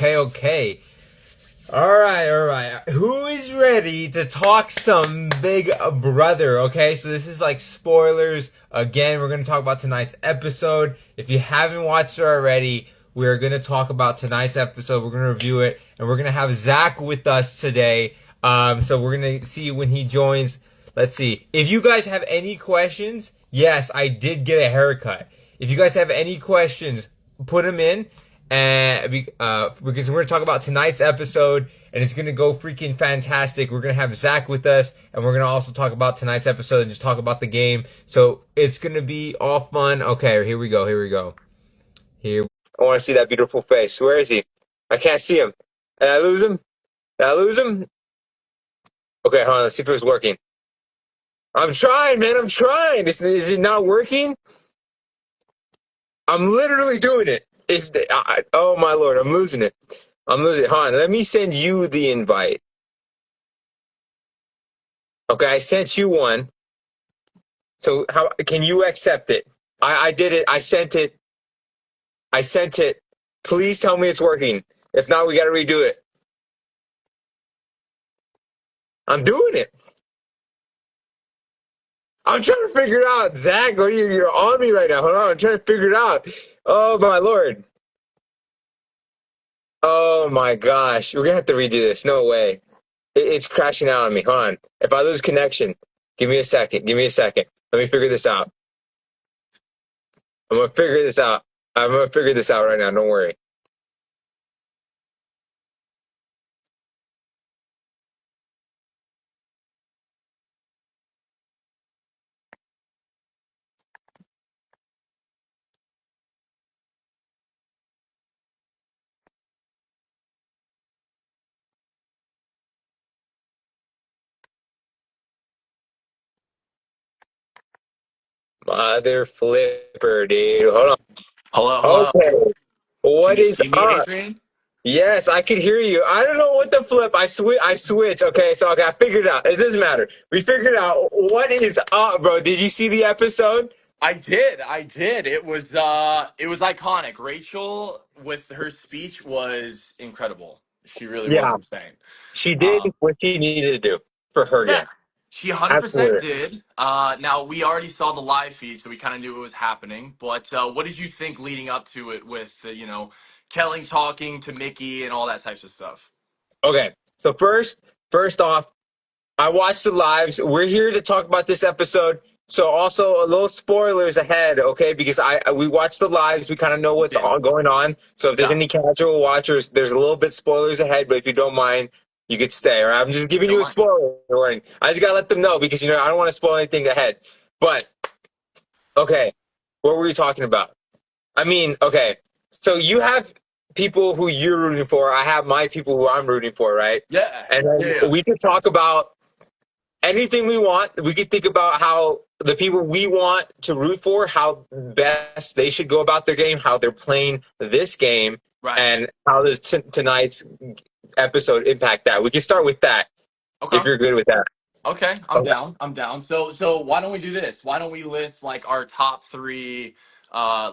Okay. All right. Who is ready to talk some Big Brother? Okay, so this is like spoilers. Again, we're going to talk about tonight's episode. If you haven't watched it already, we're going to talk about tonight's episode. We're going to review it, and we're going to have Zach with us today. So we're going to see when he joins. Let's see. If you guys have any questions, yes, I did get a haircut. If you guys have any questions, put them in. And because we're going to talk about tonight's episode, and it's going to go freaking fantastic. We're going to have Zach with us, and we're going to also talk about tonight's episode and just talk about the game. So it's going to be all fun. Okay, here we go. Here. I want to see that beautiful face. Where is he? I can't see him. Did I lose him? Okay, hold on. Let's see if it was working. I'm trying, man. I'm trying. Is it not working? I'm literally doing it. Oh my lord, I'm losing it. Hold on, let me send you the invite. Okay, I sent you one. So how can you accept it? I did it. I sent it. Please tell me it's working. If not, we got to redo it. I'm doing it. I'm trying to figure it out, Zach. You're on me right now. Hold on, I'm trying to figure it out. Oh my lord. Oh my gosh, we're gonna have to redo this. No way. It's crashing out on me. Hold on. If I lose connection, give me a second. Let me figure this out. I'm gonna figure this out. Right now. Don't worry. Mother flipper, dude. Hold Hello, on. hello. Okay. Can What you is see me, up? Adrian? Yes, I can hear you. I don't know what the flip. I switch. Okay, so I figured it out. It doesn't matter. We figured out what is up, bro. Did you see the episode? I did. It was iconic. Rachel with her speech was incredible. She really was Yeah, insane. she did Um, what she needed to do for her yeah, game. she 100% Absolutely. did. Now we already saw the live feed, so we kind of knew it was happening. But what did you think leading up to it with Kelly talking to Mickey and all that types of stuff? Okay, so first off, I watched the lives. We're here to talk about this episode. So also a little spoilers ahead, okay? Because we watched the lives. We kind of know what's Did all going on. So if there's yeah? any casual watchers, there's a little bit spoilers ahead. But if you don't mind, you could stay. All right? I'm just giving Don't you a mind. spoiler warning. I just gotta let them know because I don't want to spoil anything ahead. But okay, what were we talking about? I mean, okay. So you have people who you're rooting for. I have my people who I'm rooting for, right? Yeah, And yeah, then yeah. we can talk about anything we want. We could think about how the people we want to root for, how best they should go about their game, how they're playing this game, Right. and how does tonight's episode impact that. We can start with that Okay. if you're good with that. Okay, I'm Okay. down. I'm down. So why don't we do this? Why don't we list like our top three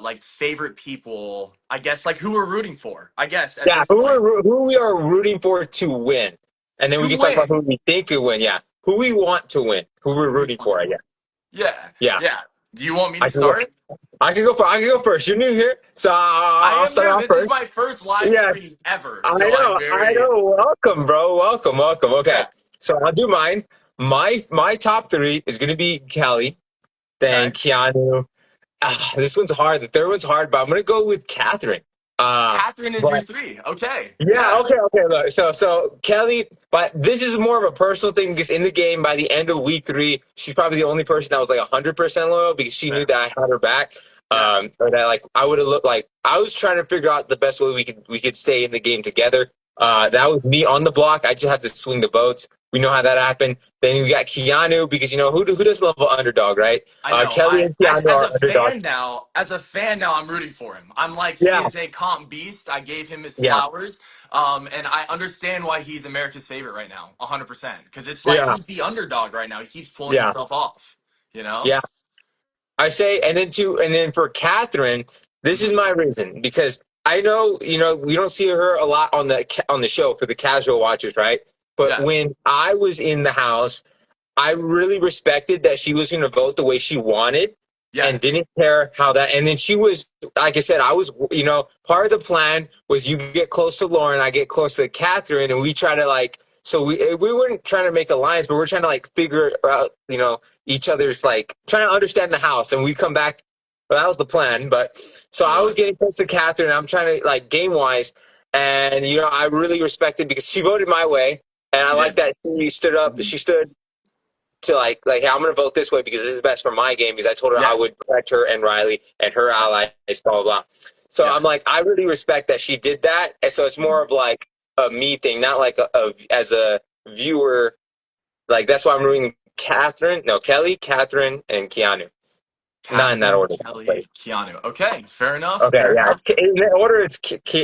like favorite people, I guess, like who we're rooting for, I guess, at Yeah, this point. who we are rooting for to win, and then we To can talk about win. who we think could win. Yeah, who we want to win, who we're Who we rooting want for. to I win. guess. Yeah. Yeah, Yeah. Do you want me to I can go. start? I can go first. You're new here, so I I'll am start new. off This is first. my first live Yeah, stream ever. I So I'm know. I very know. Welcome, bro. Welcome. Okay, yeah. so I'll do mine. My top three is gonna be Kelly, then Okay. Keanu. This one's hard. The third one's hard, but I'm gonna go with Catherine. Catherine is your But three. Okay. yeah, Yeah. okay. Look, so Kelly, but this is more of a personal thing because in the game, by the end of week three, she's probably the only person that was like 100% loyal because she knew Fair. that I had her back. Yeah. Or that like I would have looked like I was trying to figure out the best way we could stay in the game together. Right. That was me on the block. I just had to swing the votes. We know how that happened. Then we got Keanu because who doesn't love an underdog, right? I know. Kelly I and as Keanu as are a fan underdogs. now, I'm rooting for him. I'm like he Yeah, is a comp beast. I gave him his yeah, flowers. And I understand why he's America's favorite right now, 100%. Because it's like yeah, he's the underdog right now. He keeps pulling yeah, himself off. You know? yeah. I say, and then for Catherine, this is Hmm. my reason because I know, we don't see her a lot on the show for the casual watchers, right? But Yeah. when I was in the house, I really respected that she was going to vote the way she wanted Yeah. and didn't care how that. And then she was, like I said, I was, part of the plan was you get close to Lauren, I get close to Catherine, and we try to like, so we weren't trying to make alliance, but we're trying to like figure out, each other's like trying to understand the house. And we come back. Well, that was the plan. But so It I was was. getting close to Catherine. And I'm trying to like game wise, and I really respected because she voted my way, and I She like did. that she stood up. Mhm. She stood to like hey, I'm gonna vote this way because this is best for my game because I told her I Yeah. would protect her and Riley and her allies, blah blah blah. So I'm Yes. like, I really respect that she did that, and so it's more Mhm. of like a me thing, not like as a viewer. Like that's why I'm rooting Catherine, no Kelly, Catherine, and Keanu. Not in that Catherine, order, but Kelly, Keanu. Okay, fair enough. okay, Fair yeah, enough. in that order it's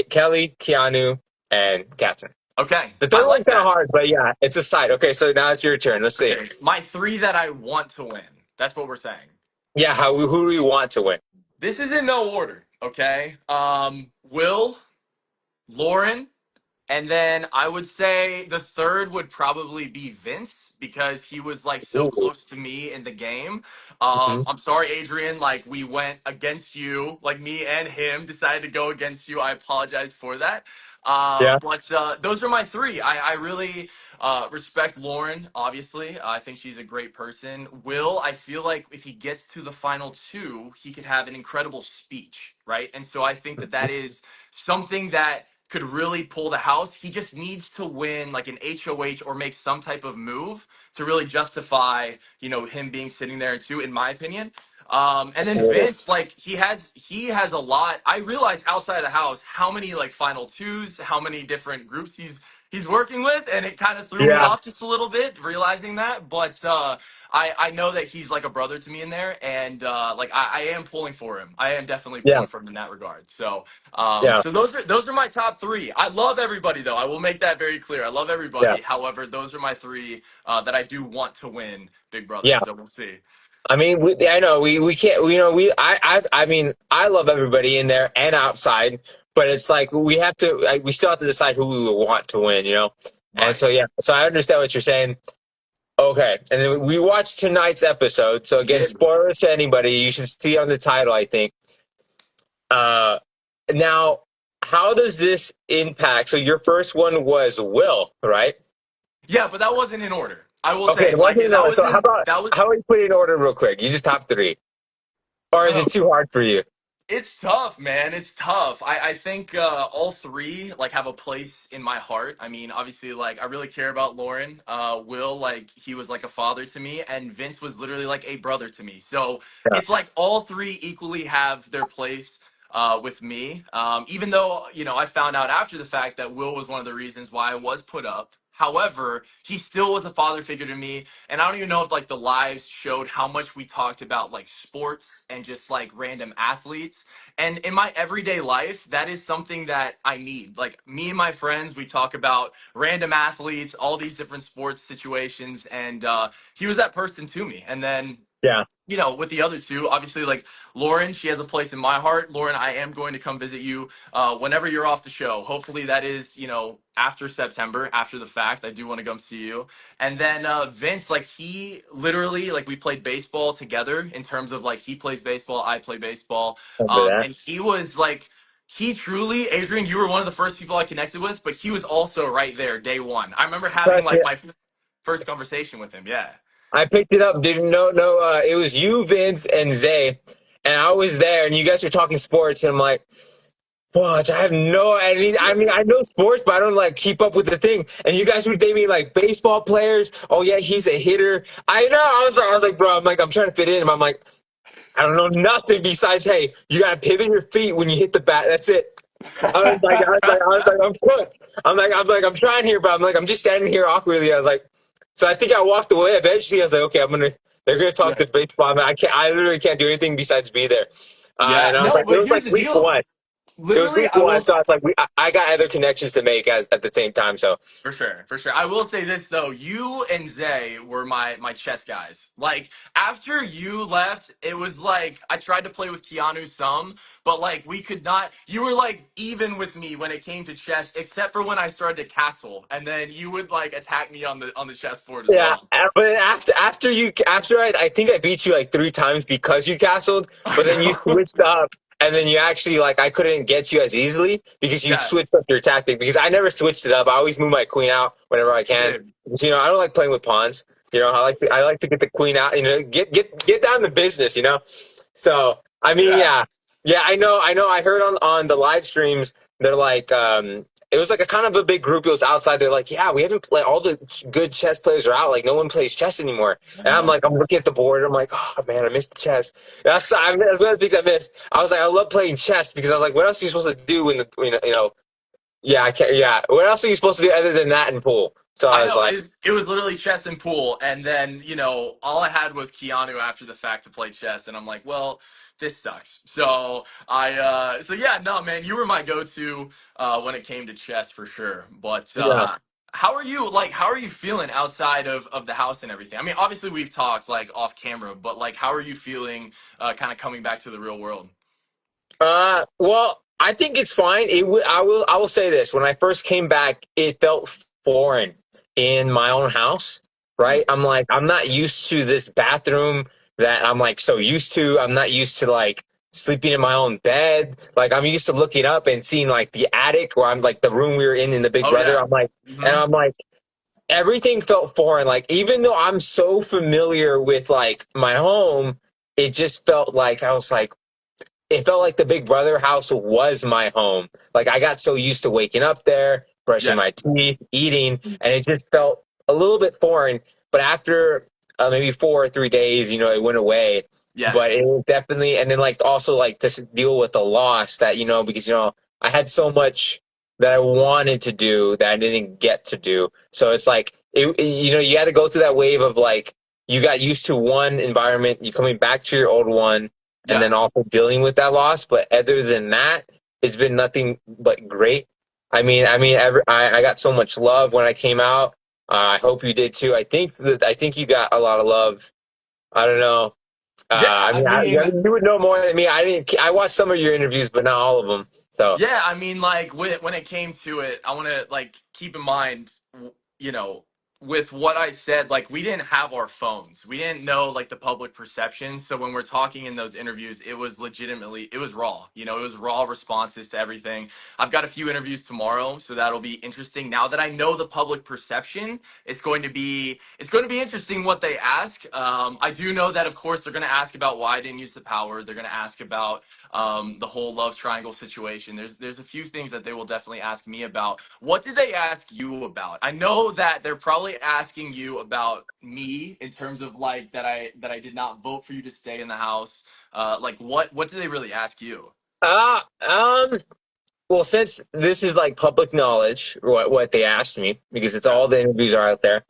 Kelly, Keanu, and Catherine. Okay, The I third one's like kind of that. hard, but yeah, it's a side. Okay, so now it's your turn. Let's see. Okay, my three that I want to win. That's what we're saying. Yeah, who do we want to win? This is in no order. Okay. Will, Lauren, and then I would say the third would probably be Vince because he was like so Ooh. close to me in the game. Mhm. I'm sorry, Adrian. Like we went against you, like me and him decided to go against you. I apologize for that. Yeah. But those are my three. I really respect Lauren, obviously. I think she's a great person. Will, I feel like if he gets to the final two, he could have an incredible speech, right? And so I think that that is something that could really pull the house. He just needs to win like an HOH or make some type of move to really justify, him being sitting there too, in my opinion. And then Vince, like he has a lot. I realized outside of the house how many like final twos, how many different groups he's working with, and it kind of threw me Yeah. off just a little bit realizing that. But I know that he's like a brother to me in there, and like I am pulling for him. I am definitely Yeah. pulling for him in that regard. So Yeah. so those are my top three. I love everybody though. I will make that very clear. I love Yeah. everybody. However, those are my three that I do want to win Big Brother. Yeah. So we'll see. I mean, I know we can't. I mean, I love everybody in there and outside, but it's like we have to. We still have to decide who we want to win. And Right. so yeah. So I understand what you're saying. Okay, and then we watched tonight's episode. So We again, did. spoilers to anybody. You should see on the title, I think. Uh, now, how does this impact? So your first one was Will, right? Yeah, but that wasn't in order. I will Okay, say, it like wasn't in that order. was So how in about that was. how about you put it in order real quick? You just top three, or is it too hard for you? It's tough, man. It's tough. I think all three like have a place in my heart. I mean, obviously, like I really care about Lauren. Will, like he was like a father to me, and Vince was literally like a brother to me. So Yeah, it's like all three equally have their place with me. Even though I found out after the fact that Will was one of the reasons why I was put up. However, he still was a father figure to me, and I don't even know if like the lives showed how much we talked about like sports and just like random athletes. And in my everyday life, that is something that I need. Like me and my friends, we talk about random athletes, all these different sports situations, and he was that person to me. And then yeah. with the other two, obviously, like Lauren, she has a place in my heart. Lauren, I am going to come visit you whenever you're off the show. Hopefully, that is, after September, after the fact. I do want to come see you. And then Vince, like, he literally, like, we played baseball together in terms of, like, he plays baseball, I play baseball. Remember that? And he was, like, he truly, Adrian, you were one of the first people I connected with, but he was also right there day one. I remember having, Trust me, like, my first conversation with him. Yeah. I picked it up. Didn't know. No, it was you, Vince, and Zay, and I was there, and you guys were talking sports, and I'm like, what? I have no idea. I mean, I know sports, but I don't like keep up with the thing. And you guys were naming like baseball players. Oh yeah, he's a hitter. I know. I was like, bro. I'm like, I'm trying to fit in. And I'm like, I don't know nothing besides, hey, you gotta pivot your feet when you hit the bat. That's it. I was like, I'm cooked. I'm trying here, but I'm like, I'm just standing here awkwardly. I was like, so I think I walked away. Eventually, I was like, okay, they're gonna talk Yeah. to baseball. I literally can't do anything besides be there. Yeah, And I was no, like, it but was here's like the week deal. one. it was Literally, week I will. one, so it's like I got other connections to make as at the same time. So For sure, for sure. I will say this though, you and Zay were my chess guys. Like after you left, it was like I tried to play with Keanu some, but like we could not. You were like even with me when it came to chess, except for when I started to castle, and then you would like attack me on the chessboard as yeah, well. but after I think I beat you like 3 times because you castled, I but then you know. switched up. And then you actually like I couldn't get you as easily because you Yeah, switched up your tactic because I never switched it up. I always move my queen out whenever I you can. did. Because, I don't like playing with pawns. I like to get the queen out. Get down to business. So I mean, Yeah. yeah. I know. I heard on the live streams they're like it was like a kind of a big group. It was outside. They're like, yeah, we haven't played. All the good chess players are out. Like no one plays chess anymore. I And I'm know. like, I'm looking at the board. I'm like, oh man, I missed the chess. That's one of the things I missed. I was like, I love playing chess because I was like, what else are you supposed to do when the yeah, I can't. Yeah, what else are you supposed to do other than that and pool? So I I was know like, it was literally chess and pool, and then all I had was Keanu after the fact to play chess, and I'm like, well, this sucks. So yeah, no, man, you were my go-to when it came to chess for sure. But yeah. how are you? Like, how are you feeling outside of the house and everything? I mean, obviously we've talked like off camera, but like, how are you feeling? Kind of coming back to the real world. Well, I think it's fine. I will say this: when I first came back, it felt foreign in my own house. Mhm. Right? I'm like, I'm not used to this bathroom that I'm like so used to. I'm not used to like sleeping in my own bed. Like I'm used to looking up and seeing like the attic or I'm like the room we were in the Big Oh Brother. yeah. I'm like, and Hmm. I'm like, everything felt foreign. Like even though I'm so familiar with like my home, it just felt like I was like it felt like the Big Brother house was my home. Like I got so used to waking up there, brushing Yeah. my teeth, eating, and it just felt a little bit foreign. But after maybe 4 or 3 days, it went away. Yeah. But it was definitely, and then like also like to deal with the loss that because I had so much that I wanted to do that I didn't get to do. So it's like you had to go through that wave of like you got used to one environment, you coming back to your old one and Yeah. then also dealing with that loss. But other than that, it's been nothing but great. I got so much love when I came out. I hope you did too. I think you got a lot of love. I don't know. Yeah. Yeah, you would know more than me. I didn't. I watched some of your interviews, but not all of them. So Yeah, I mean, like when it came to it, I want to like keep in mind, you know, with what I said, like we didn't have our phones, we didn't know like the public perception. So when we're talking in those interviews, it was legitimately, it was raw. It was raw responses to everything. I've got a few interviews tomorrow, so that'll be interesting. Now that I know the public perception, it's going to be interesting what they ask. I do know that of course they're going to ask about why I didn't use the power. They're going to ask about the whole love triangle situation. There's a few things that they will definitely ask me about. What did they ask you about? I know that they're probably asking you about me in terms of like that I did not vote for you to stay in the house. Like what did they really ask you? uh um well, since this is like public knowledge, what they asked me, because it's Yeah. all the interviews are out there.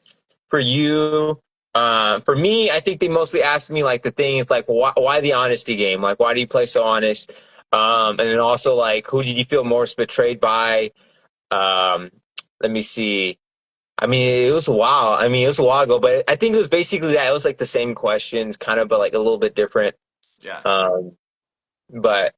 For you, for me, I think they mostly asked me like the thing is like why the honesty game? Like why do you play so honest? And then also like who did you feel most betrayed by? Um, let me see. I mean, it was a while. I mean, it was a while ago, but I think it was basically that. It was like the same questions, kind of, but like a little bit different. Yeah. Um, but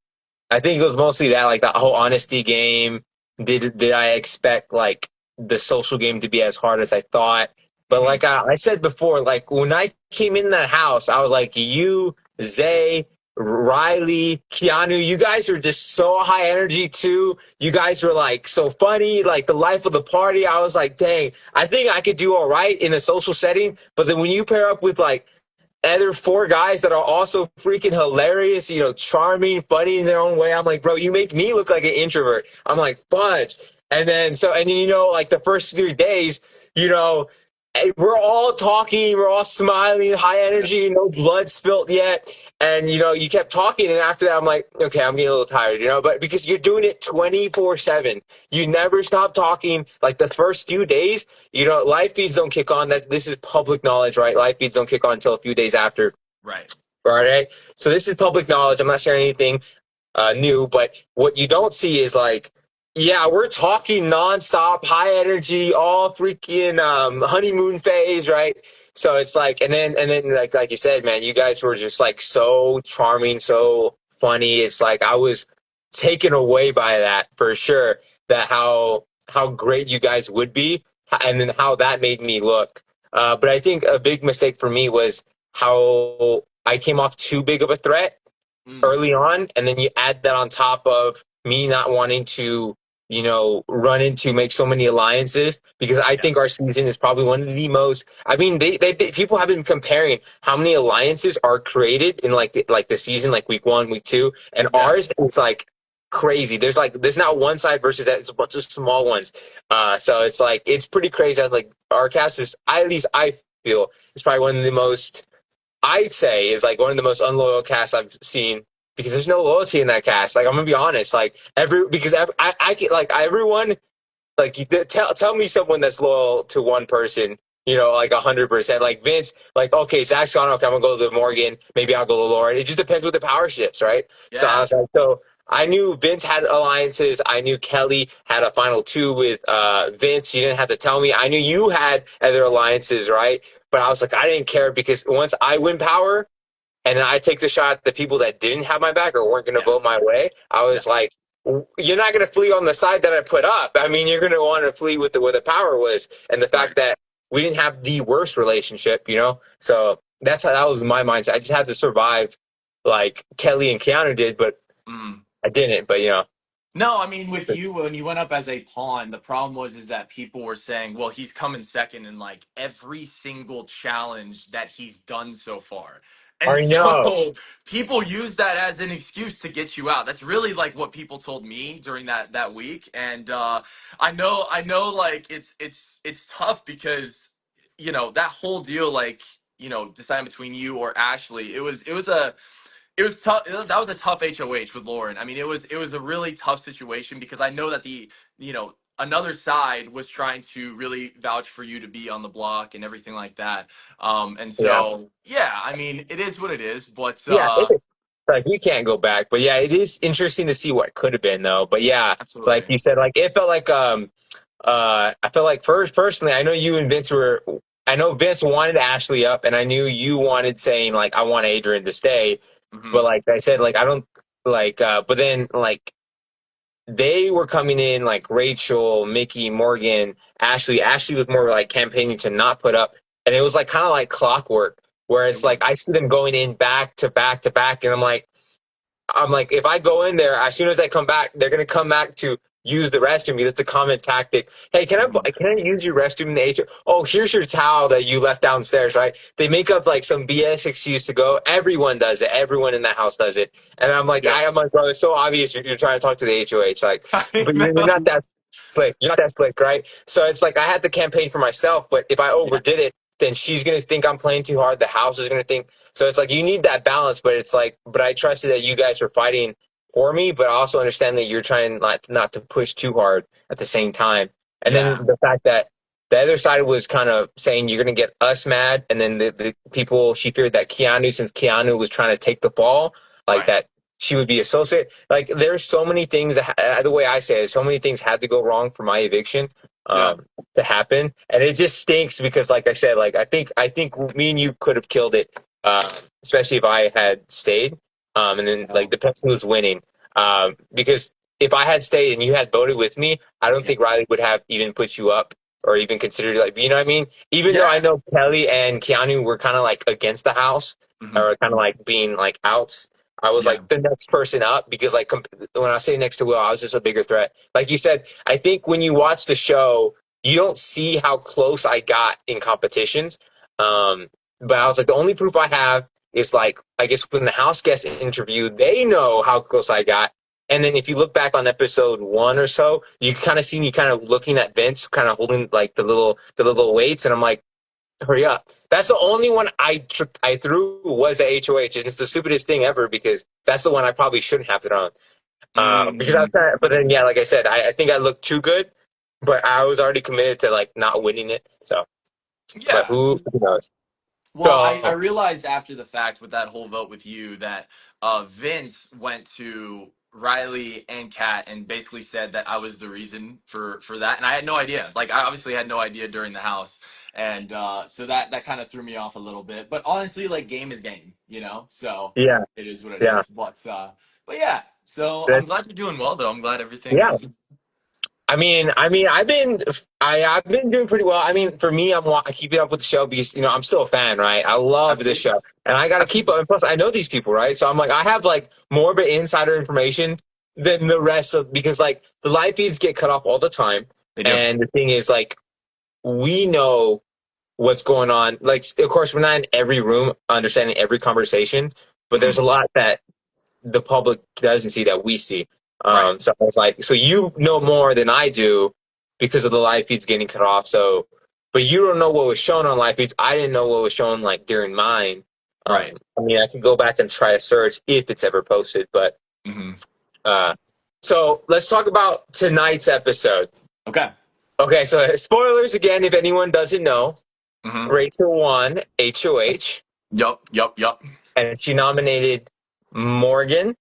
I think it was mostly that, like the whole honesty game. Did I expect like the social game to be as hard as I thought? But Hmm. like I said before, like when I came in that house, I was like, you, Zay, Riley, Keanu, you guys are just so high energy too. You guys were like so funny, like the life of the party. I was like, dang, I think I could do all right in a social setting. But then when you pair up with like other 4 guys that are also freaking hilarious, charming, funny in their own way. I'm like, bro, you make me look like an introvert. I'm like, fudge. And then, like the first 3 days, you know, we're all talking, we're all smiling, high Yeah. energy, no blood spilt yet. And, you kept talking. And after that, I'm like, okay, I'm getting a little tired, but because you're doing it 24/7, you never stop talking. Like the first few days, live feeds don't kick on. That this is public knowledge, right? Live feeds don't kick on until a few days after. Right. All right. So this is public knowledge. I'm not sharing anything. new. But what you don't see is like, yeah, we're talking nonstop, high energy, all freaking honeymoon phase, right? So it's like, and then like you said, man, you guys were just like so charming, so funny. It's like I was taken away by that for sure. That how great you guys would be, and then how that made me look. But I think a big mistake for me was how I came off too big of a threat Mm, early on, and then you add that on top of me not wanting to, run into make so many alliances because I yeah, think our season is probably one of the most. I mean, they people have been comparing how many alliances are created in like the season, like week 1, week 2, and yeah, ours is like crazy. There's not one side versus that. It's a bunch of small ones. So it's like it's pretty crazy. Like our cast is, at least I feel, is probably one of the most, I'd say, is like one of the most unloyal casts I've seen because there's no loyalty in that cast. Like I'm gonna be honest, like I get like everyone, like tell me someone that's loyal to one person. Like 100%. Like Vince, like okay, Zach's gone. Okay, I'm gonna go to Morgan. Maybe I'll go to Lauren. It just depends with the power shifts, right? So I yeah, was like, so I knew Vince had alliances. I knew Kelly had a final two with Vince. You didn't have to tell me. I knew you had other alliances, right? But I was like, I didn't care because once I win power and I take the shot at the people that didn't have my back or weren't going to yeah, vote my way, I yeah, was like, you're not going to flee on the side that I put up. I mean, you're going to want to flee with where the power was. And the right. fact that we didn't have the worst relationship. So that was my mindset. I just had to survive like Kelly and Keanu did, but Mm. I didn't. But. No, I mean with you when you went up as a pawn, the problem was is that people were saying, well, he's coming second in like every single challenge that he's done so far. And I know. so people use that as an excuse to get you out. That's really like what people told me during that week. And I know like it's tough because that whole deal like, deciding between you or Ashley, it was tough. That was a tough HOH with Lauren. I mean, it was a really tough situation because I know that another side was trying to really vouch for you to be on the block and everything like that. And Yeah. so yeah, I mean, it is what it is. But Yeah. Like you can't go back. But yeah, it is interesting to see what could have been though. But yeah, like absolutely, you said, like it felt like I felt like personally, I know you and Vince were. I know Vince wanted Ashley up, and I knew you wanted saying like I want Adrian to stay. hmm But like I said, like I don't like. But then like they were coming in like Rachel, Mickey, Morgan, Ashley. Ashley was more like campaigning to not put up, and it was like kind of like clockwork. Where it it's like was. I see them going in back to back to back, and I'm like, if I go in there, as soon as I come back, they're gonna come back to use the restroom. That's a common tactic. Hey, can I Mhm. can I use your restroom in the HO? Oh, here's your towel that you left downstairs, right? They make up like some BS excuse to go. Everyone does it. Everyone in that house does it. And I'm like, Yep. I'm like, bro, it's so obvious you're trying to talk to the HOH, like, I but you're not know. that slick. You're not that slick, right? So it's like I had to campaign for myself, but if I overdid Yes. it, then she's gonna think I'm playing too hard. The house is gonna think so. It's like you need that balance, but it's like, but I trusted that you guys were fighting for me, but I also understand that you're trying not to push too hard at the same time. And then Yeah. the fact that the other side was kind of saying you're going to get us mad, and then the people she feared that Keanu, since Keanu was trying to take the fall, like Right. that she would be associated. Like there's so many things that the way I say it, so many things had to go wrong for my eviction Yeah. to happen, and it just stinks because, like I said, like I think me and you could have killed it, especially if I had stayed. And then like No. the person who's winning. Because if I had stayed and you had voted with me, I don't Yeah. think Riley would have even put you up or even considered like you know what I mean. Even though I Yeah. know Kelly and Keanu were kind of like against the house hmm or kind of like being like outs. I was Yeah. like the next person up because like when I say next to Will, I was just a bigger threat. Like you said, I think when you watch the show, you don't see how close I got in competitions. But I was like, the only proof I have is like I guess when the house guest interview, they know how close I got. And then if you look back on episode 1 or so, you kind of see me kind of looking at Vince, kind of holding like the little weights, and I'm like, hurry up. That's the only one I threw was the HOH, and it's the stupidest thing ever because that's the one I probably shouldn't have thrown. Because I was mm but then yeah, like I said, I think I looked too good, but I was already committed to like not winning it. So, but Yeah. who knows? Well, I So realized after the fact with that whole vote with you that Vince went to Riley and Kat and basically said that I was the reason for that, and I had no idea. Like I obviously had no idea during the house, and so that kind of threw me off a little bit. But honestly, like game is game, you know. So Yeah, it is what it yeah. is. But yeah. So I'm That's glad you're doing well, though. I'm glad everything yeah. is. I've been doing pretty well. I mean, for me, I keeping up with the show because I'm still a fan, right? I love this Absolutely. show, and I got to keep up. And plus, I know these people, right? So I'm like, I have like more of an insider information than the rest of because like the live feeds get cut off all the time, They do. and the thing is like we know what's going on. Like, of course, we're not in every room understanding every conversation, but there's a Mhm. lot that the public doesn't see that we see. Right. So I was like, so you know more than I do because of the live feeds getting cut off. So, but you don't know what was shown on live feeds. I didn't know what was shown like during mine. Right. I mean, I could go back and try to search if it's ever posted, but Hmm. uh, so let's talk about tonight's episode. Okay. Okay, so spoilers again, if anyone doesn't know, Hmm. Rachel won HOH Yup. Yup. Yup. and she nominated Morgan,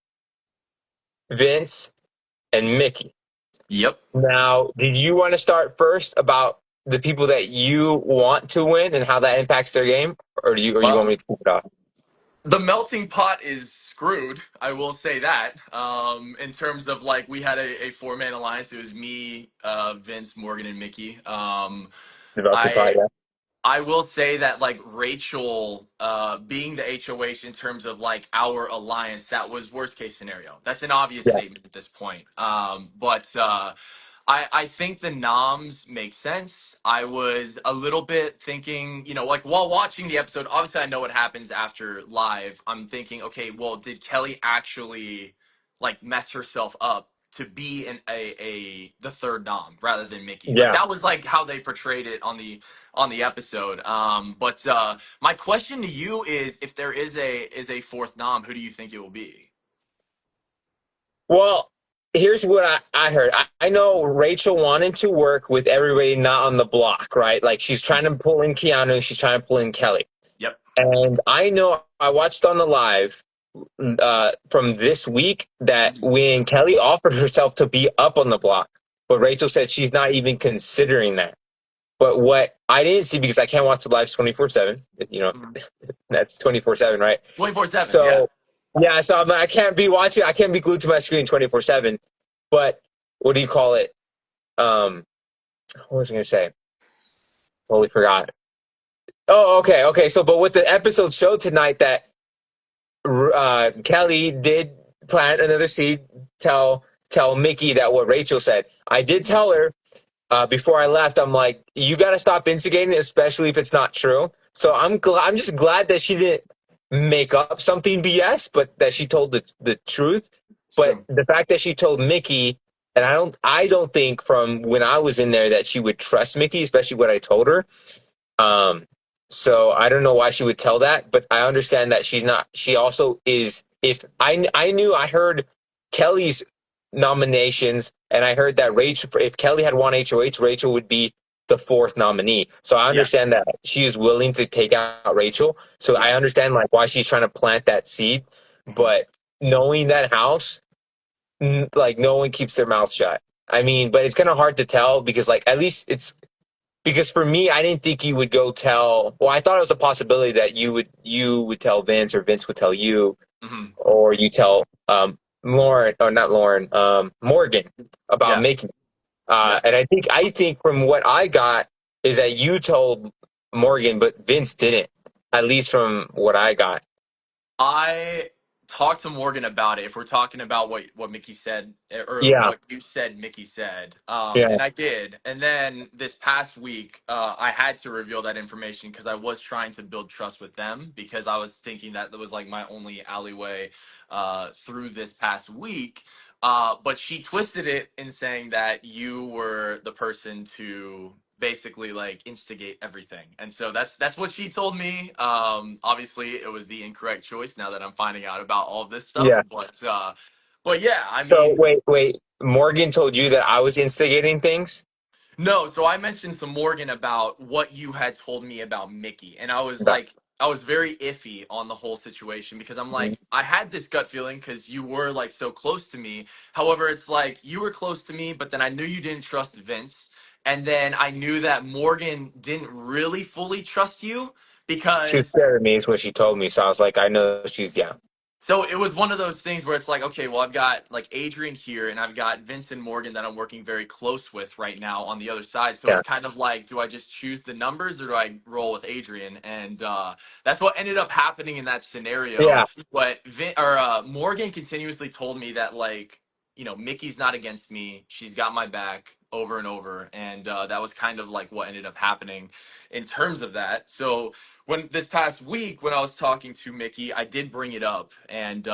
Vince, and Mickey. Yep. Now, did you want to start first about the people that you want to win and how that impacts their game, or you want Well, me to keep it off? the melting pot is screwed. I will say that. In terms of like, we had a four-man alliance. It was me, Vince, Morgan, and Mickey. The melting pot, I yeah, I will say that like Rachel, being the HOH in terms of like our alliance, that was worst case scenario. That's an obvious yeah, statement at this point. I think the noms make sense. I was a little bit thinking, like while watching the episode, obviously I know what happens after live. I'm thinking, okay, well, did Kelly actually like mess herself up to be the third nom rather than Mickey? Like yeah. that was like how they portrayed it on the episode. But my question to you is, if there is a fourth nom, who do you think it will be? Well, here's what I heard. I know Rachel wanted to work with everybody not on the block, right? Like she's trying to pull in Keanu, she's trying to pull in Kelly. Yep. And I know I watched on the live from this week that Mhm. when Kelly offered herself to be up on the block, but Rachel said she's not even considering that. But what I didn't see because I can't watch the lives 24/7, Mhm. that's 24/7, right? 24/7. Yeah. So yeah, so I can't be watching. I can't be glued to my screen 24/7. But what do you call it? Um, what was I gonna say? Totally forgot. Oh, okay, okay. So, but what the episode showed tonight that Kelly did plant another seed. Tell Mickey that what Rachel said. I did tell her before I left. I'm like, you got to stop instigating, especially if it's not true. So I'm just glad that she didn't make up something BS, but that she told the truth. It's But true. the fact that she told Mickey, and I don't think from when I was in there that she would trust Mickey, especially what I told her. Um, so I don't know why she would tell that, but I understand that she's not. She also is. If I heard Kelly's nominations, and I heard that Rachel, if Kelly had won HOH, Rachel would be the fourth nominee. So I Yeah. understand that she is willing to take out Rachel. So I Yeah. understand like why she's trying to plant that seed. Hmm. But knowing that house, like no one keeps their mouth shut. I mean, but it's kind of hard to tell because like at least it's because for me, I didn't think you would go tell. Well, I thought it was a possibility that you would tell Vince or Vince would tell you, Hmm. or you tell Lauren or not Lauren, Morgan about Yeah. making. Yeah. And I think from what I got is that you told Morgan, but Vince didn't. At least from what I got. I talked to Morgan about it. If we're talking about what Mickey said, or Yeah, what you said Mickey said, yeah, and I did. And then this past week, I had to reveal that information because I was trying to build trust with them, because I was thinking that was like my only alleyway through this past week. But she twisted it in saying that you were the person to basically like instigate everything, and so that's what she told me. Obviously it was the incorrect choice now that I'm finding out about all of this stuff, yeah. but yeah, I So mean, wait. Morgan told you that I was instigating things. no, so I mentioned to Morgan about what you had told me about Mickey, and I was Okay. like, I was very iffy on the whole situation because I'm like, I had this gut feeling because you were like so close to me. However, it's like you were close to me, but then I knew you didn't trust Vince. And then I knew that Morgan didn't really fully trust you She was because scared of me, is what she told me. So I was like, I know she's yeah, so it was one of those things where it's like, okay, well, I've got like Adrian here and I've got Vincent Morgan that I'm working very close with right now on the other side. So yeah, it's kind of like, do I just choose the numbers or do I roll with Adrian? And that's what ended up happening in that scenario. yeah, But Morgan continuously told me that, like, Mickey's not against me. She's got my back over and over. And that was kind of like what ended up happening in terms of that. So when this past week when I was talking to Mickey, I did bring it up, and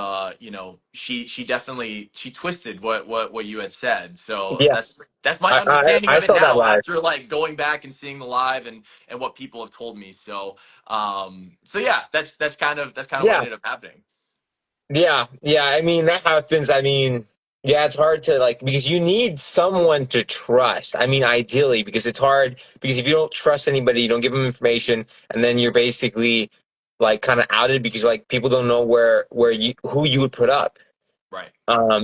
she definitely she twisted what you had said. So yeah. that's my I understanding of it saw that now live. after like going back and seeing the live and what people have told me. So yeah, that's kind of what Yeah, ended up happening. yeah, yeah. I mean, that happens. I mean, yeah, it's hard to like because you need someone to trust. I mean, ideally, because it's hard because if you don't trust anybody, you don't give them information, and then you're basically like kind of outed because like people don't know where you who you would put up. Right.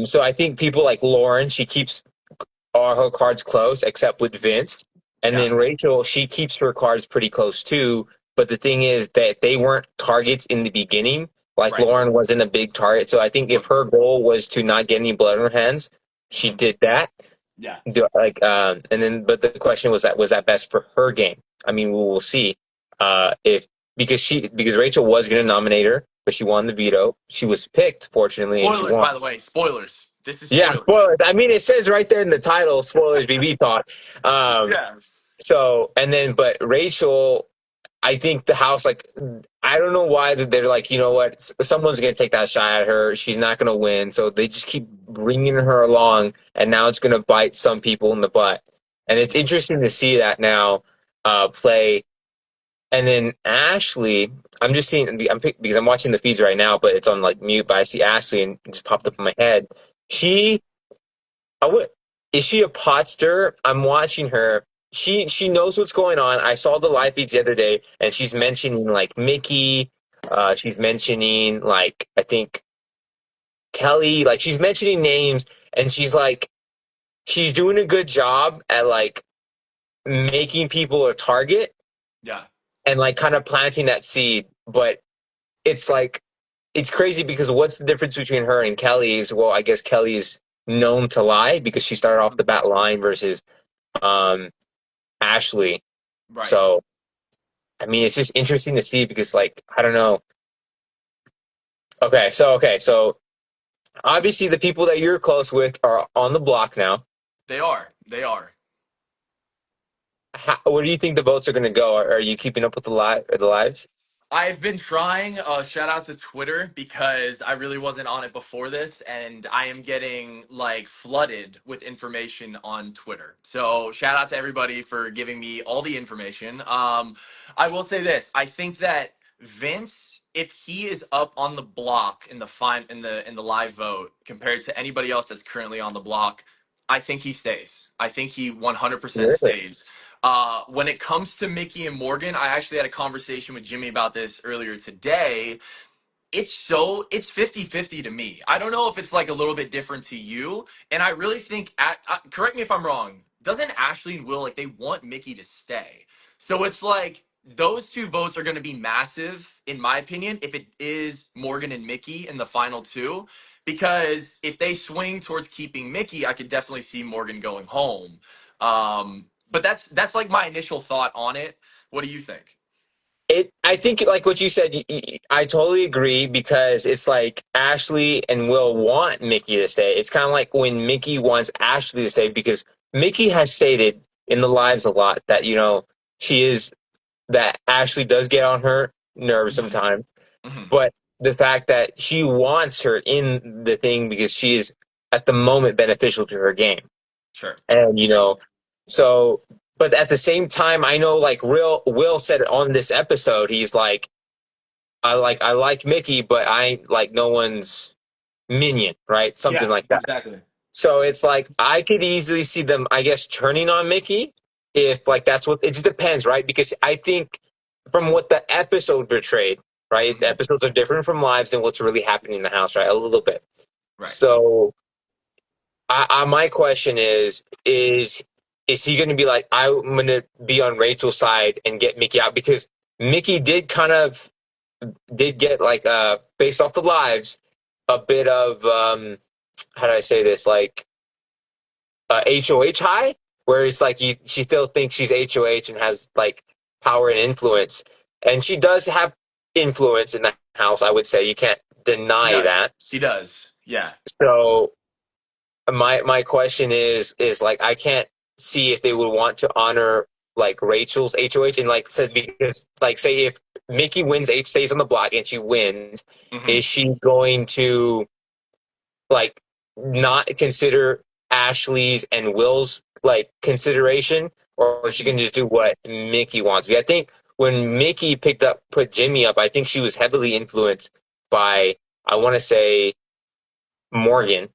So I think people like Lauren, she keeps all her cards close except with Vince. And Yeah. then Rachel, she keeps her cards pretty close too. But the thing is that they weren't targets in the beginning. Like Right. Lauren wasn't a big target. So I think if her goal was to not get any blood on her hands, she Mhm. did that. Yeah. Like and then but the question was that best for her game? I mean, we will see. If because Rachel was gonna nominate her, but she won the veto. She was picked, fortunately, and she Spoilers, won. by the way. Spoilers. This is Yeah, spoilers. spoilers. I mean, it says right there in the title, spoilers, BB talk. Um, Yeah. so, and then, but Rachel, I think the house, like, I don't know why that they're like, you know what, someone's going to take that shot at her. She's not going to win. So they just keep bringing her along, and now it's going to bite some people in the butt. And it's interesting to see that now play. And then Ashley, I'm just seeing, because I'm watching the feeds right now, but it's on like mute, but I see Ashley and it just popped up in my head. She I would. Is she a pot stirrer? I'm watching her. She knows what's going on. I saw the live feeds the other day, and she's mentioning like Mickey. She's mentioning like I think Kelly. Like she's mentioning names, and she's like she's doing a good job at like making people a target Yeah. and like kind of planting that seed. But it's like it's crazy because what's the difference between her and Kelly is well, I guess Kelly's known to lie because she started off the bat lying versus um, Ashley. Right. So, I mean, it's just interesting to see because, like, I don't know. Okay, so obviously the people that you're close with are on the block now. They are. They are. Where do you think the votes are going to go? Are you keeping up with the lives? I've been trying. Shout out to Twitter because I really wasn't on it before this, and I am getting like flooded with information on Twitter. So shout out to everybody for giving me all the information. I will say this: I think that Vince, if he is up on the block in the live vote compared to anybody else that's currently on the block, I think he stays. I think he 100% Really? stays. When it comes to Mickey and Morgan, I actually had a conversation with Jimmy about this earlier today. It's 50-50 to me. I don't know if it's like a little bit different to you. And I really think, correct me if I'm wrong, doesn't Ashley and Will, like, they want Mickey to stay? So it's like those two votes are going to be massive, in my opinion, if it is Morgan and Mickey in the final two. Because if they swing towards keeping Mickey, I could definitely see Morgan going home. But that's like my initial thought on it. What do you think? I think, like what you said, I totally agree because it's like Ashley and Will want Mickey to stay. It's kind of like when Mickey wants Ashley to stay because Mickey has stated in the lives a lot that, she is that Ashley does get on her nerves Hmm. sometimes, Hmm. but the fact that she wants her in the thing because she is at the moment beneficial to her game. Sure. And so but at the same time I know like real Will said on this episode, he's like I like Mickey, but I ain't like no one's minion, right? Something Yeah, like that. exactly. So it's like I could easily see them, I guess, turning on Mickey if like that's what it just depends, right? Because I think from what the episode portrayed, right? The Mhm. episodes are different from lives and what's really happening in the house, right? A little bit. Right. So, my question is he going to be like, I'm going to be on Rachel's side and get Mickey out? Because Mickey did get like based off the lives a bit of how do I say this, like HOH high, where it's like she still thinks she's HOH and has like power and influence, and she does have influence in the house. I would say you can't She deny does. that. She does. Yeah. So my question is like I can't see if they would want to honor like Rachel's HOH and like says because like say if Mickey wins H stays on the block and she wins, Hmm. is she going to like not consider Ashley's and Will's like consideration, or she Hmm. can just do what Mickey wants? Because I think when Mickey put Jimmy up, I think she was heavily influenced by I want to say Morgan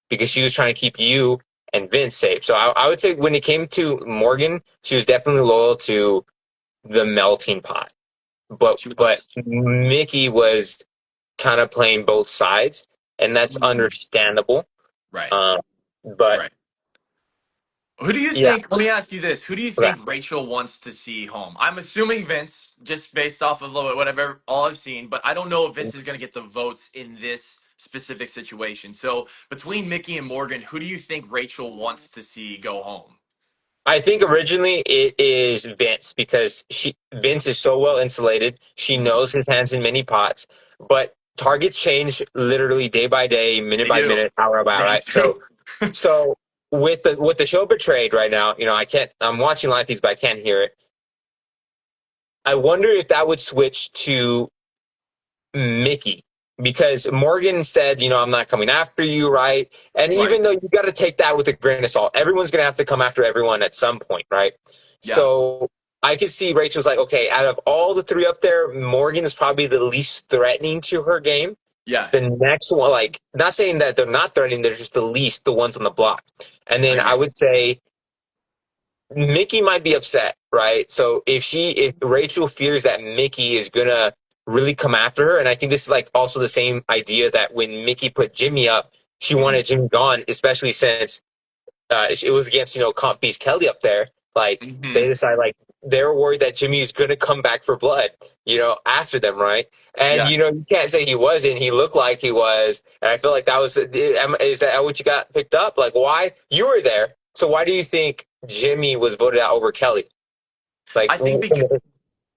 because she was trying to keep you and Vince safe. So I would say when it came to Morgan, she was definitely loyal to the melting pot. She But was. Mickey was kind of playing both sides, and that's Mhm. understandable. Right. Um, but Right. Who do you yeah, think? Let me ask you this: who do you okay. think Rachel wants to see home? I'm assuming Vince, just based off of whatever all I've seen, but I don't know if Vince is going to get the votes in this specific situation. So between Mickey and Morgan, who do you think Rachel wants to see go home? I think originally it is Vince because Vince is so well insulated. She Hmm. knows his hands in many pots, but targets change literally day by day, minute They by do. minute, hour by hour, They right? do. So with the show Betrayed right now, you know, I can't. I'm watching live feeds, but I can't hear it. I wonder if that would switch to Mickey because Morgan said, you know, I'm not coming after you, right? And Right. even though you got to take that with a grain of salt, everyone's going to have to come after everyone at some point, right? Yeah. So I could see Rachel's like, okay, out of all the three up there, Morgan is probably the least threatening to her game. Yeah. The next one, like, not saying that they're not threatening, they're just the least, the ones on the block. And I then I agree. would say Mickey might be upset, right? So if Rachel fears that Mickey is gonna really come after her, and I think this is like also the same idea that when Mickey put Jimmy up, she Hmm. wanted Jimmy gone, especially since it was against Comp Beast Kelly up there. Like they Hmm. decided like they're worried that Jimmy is gonna come back for blood, after them, right? And Yeah. you can't say he wasn't. He looked like he was, and I feel like that was is that what you got picked up? Like why you were there? So why do you think Jimmy was voted out over Kelly? Like I think because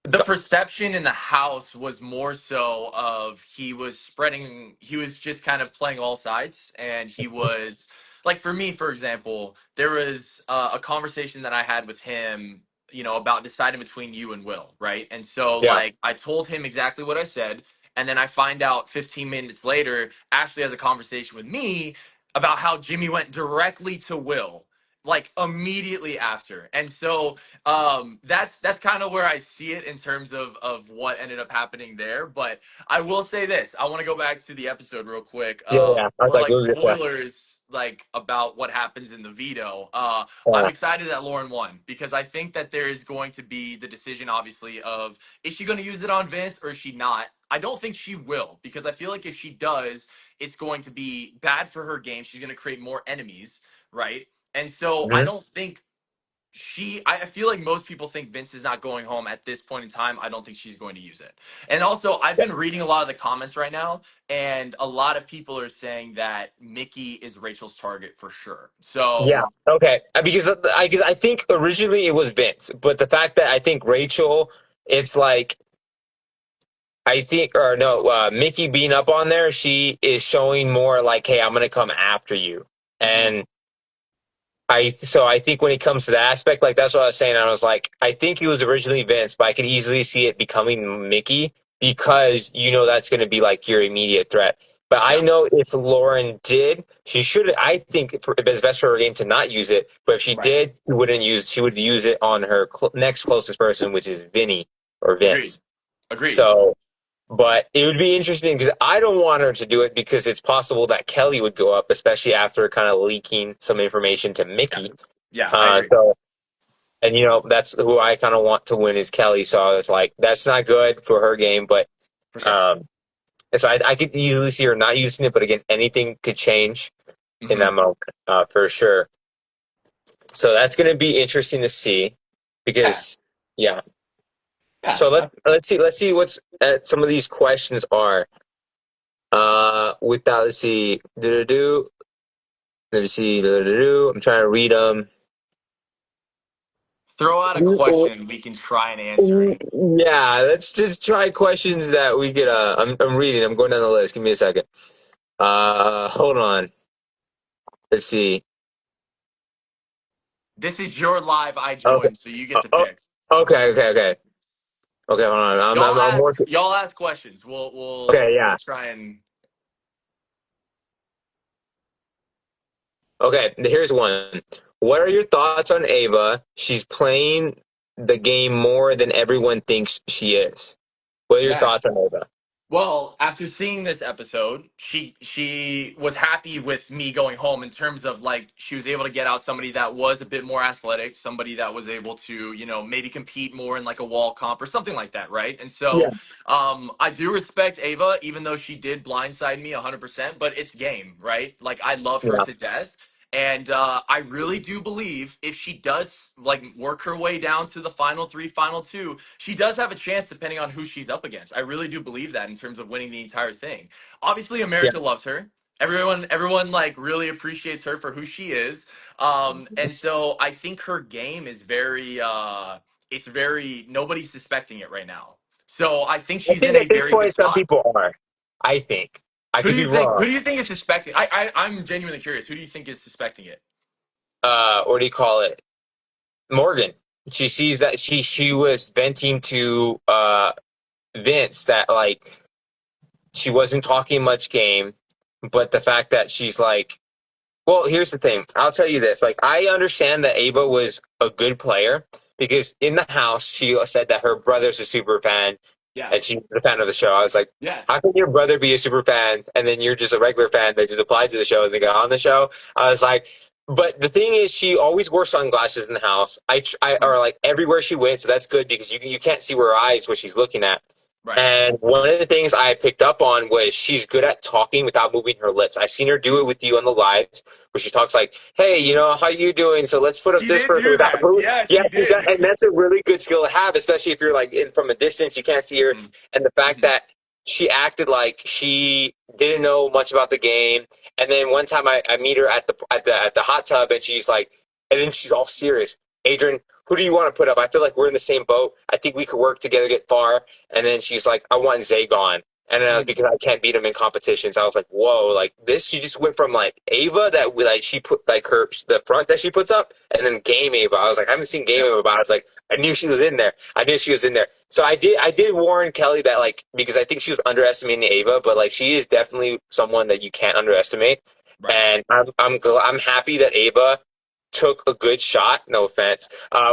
the perception in the house was more so of he was just kind of playing all sides, and he was like, for me, for example, there was a conversation that I had with him, about deciding between you and Will, right? And so yeah, like I told him exactly what I said, and then I find out 15 minutes later Ashley has a conversation with me about how Jimmy went directly to Will, like immediately after. And so that's kind of where I see it in terms of what ended up happening there. But I will say this: I want to go back to the episode real quick, yeah. I was for like, like lose it. Yeah, spoilers, like about what happens in the veto. I'm yeah. excited that Lauren won because I think that there is going to be the decision, obviously, of is she going to use it on Vince or is she not. I don't think she will, because I feel like if she does, it's going to be bad for her game. She's going to create more enemies, right? And so I Mhm. don't think I feel like most people think Vince is not going home at this point in time. I don't think she's going to use it. And also, I've been reading a lot of the comments right now, and a lot of people are saying that Mickey is Rachel's target for sure. Yeah. So, Okay. Because I think originally it was Vince, but the fact that I think Rachel, it's like I think or no, Mickey being up on there, she is showing more like, hey, I'm gonna come after you, mhm, and I think when it comes to that aspect, like that's what I was saying. I was like, I think he was originally Vince, but I could easily see it becoming Mickey because that's going to be like your immediate threat. But I yeah, know if Lauren did, she should. I think it's best for her game to not use it. But if she right, did, she would use it on her next closest person, which is Vinny or agreed, Vince. agreed, So but it would be interesting because I don't want her to do it because it's possible that Kelly would go up, especially after kind of leaking some information to yeah, Mickey. yeah, I Uh, agree. so and that's who I kind of want to win is Kelly. So I was like, that's not good for her game, but For sure. um, so I could easily see her not using it. But again, anything could change in Hmm. that moment, for sure. So that's going to be interesting to see Yeah. because, yeah. Yeah. So let's see what's some of these questions are. With that, let's see. Do-do-do. Let me see. Do-do-do. I'm trying to read them. Throw out a question we can try and answer it. Yeah, let's just try questions that we could. I'm reading. I'm going down the list. Give me a second. Hold on. Let's see. This is your live I Okay. joined, so you get to Oh, pick. okay. Okay, hold on. I'm working. Y'all ask questions. We'll Okay, yeah. we'll try and Okay, here's one. What are your thoughts on Ava? She's playing the game more than everyone thinks she is. What are your yeah. thoughts on Ava? Well, after seeing this episode, she was happy with me going home in terms of like she was able to get out somebody that was a bit more athletic, somebody that was able to, maybe compete more in like a wall comp or something like that, right? And Yeah, so I do respect Ava, even though she did blindside me 100%, but it's game, right? Like I love her yeah. to death. And I really do believe if she does like work her way down to the final three, final two, she does have a chance depending on who she's up against. I really do believe that in terms of winning the entire thing. Obviously, Yeah. America loves her. Everyone like really appreciates her for who she is. And so I think her game is very it's very nobody's suspecting it right now. So I think I she's in think a at this very good point some spot. people are. I think. I Who could do be you think? wrong. Who do you think is suspecting? I'm genuinely curious. Who do you think is suspecting it? What do you call it? Morgan. She sees that she was venting to Vince that like she wasn't talking much game, but the fact that she's like, well, here's the thing. I'll tell you this. Like, I understand that Ava was a good player because in the house, she said that her brother's a super fan Yeah, and she's a fan of the show. I was like, yeah. how can your brother be a super fan and then you're just a regular fan that just applied to the show and they got on the show? I was like, but the thing is, she always wore sunglasses in the house. Or like everywhere she went, so that's good because you can't see her eyes what she's looking at. Right. And one of the things I picked up on was she's good at talking without moving her lips. I seen her do it with you on the lives where she talks like, "Hey, how you doing? So let's put up She this did person do without that. who." Yeah, Yeah, she did. and that's a really good skill to have, especially if you're like from a distance, you can't see her. Mhm, And the fact mhm. that she acted like she didn't know much about the game. And then one time I meet her at the hot tub, and she's like, and then she's all serious. Adrian, who do you want to put up? I feel like we're in the same boat. I think we could work together, get far. And then she's like, I want Zay gone. And Mm, because I can't beat him in competitions, I was like, whoa, like this, she just went from like Ava that like she put like the front that she puts up, and then game Ava. I was like, I haven't seen game yeah. Ava, but I was like, I knew she was in there. I knew she was in there. So I did warn Kelly that like because I think she was underestimating Ava, but like she is definitely someone that you can't underestimate. Right. And I'm happy that Ava took a good shot. No offense.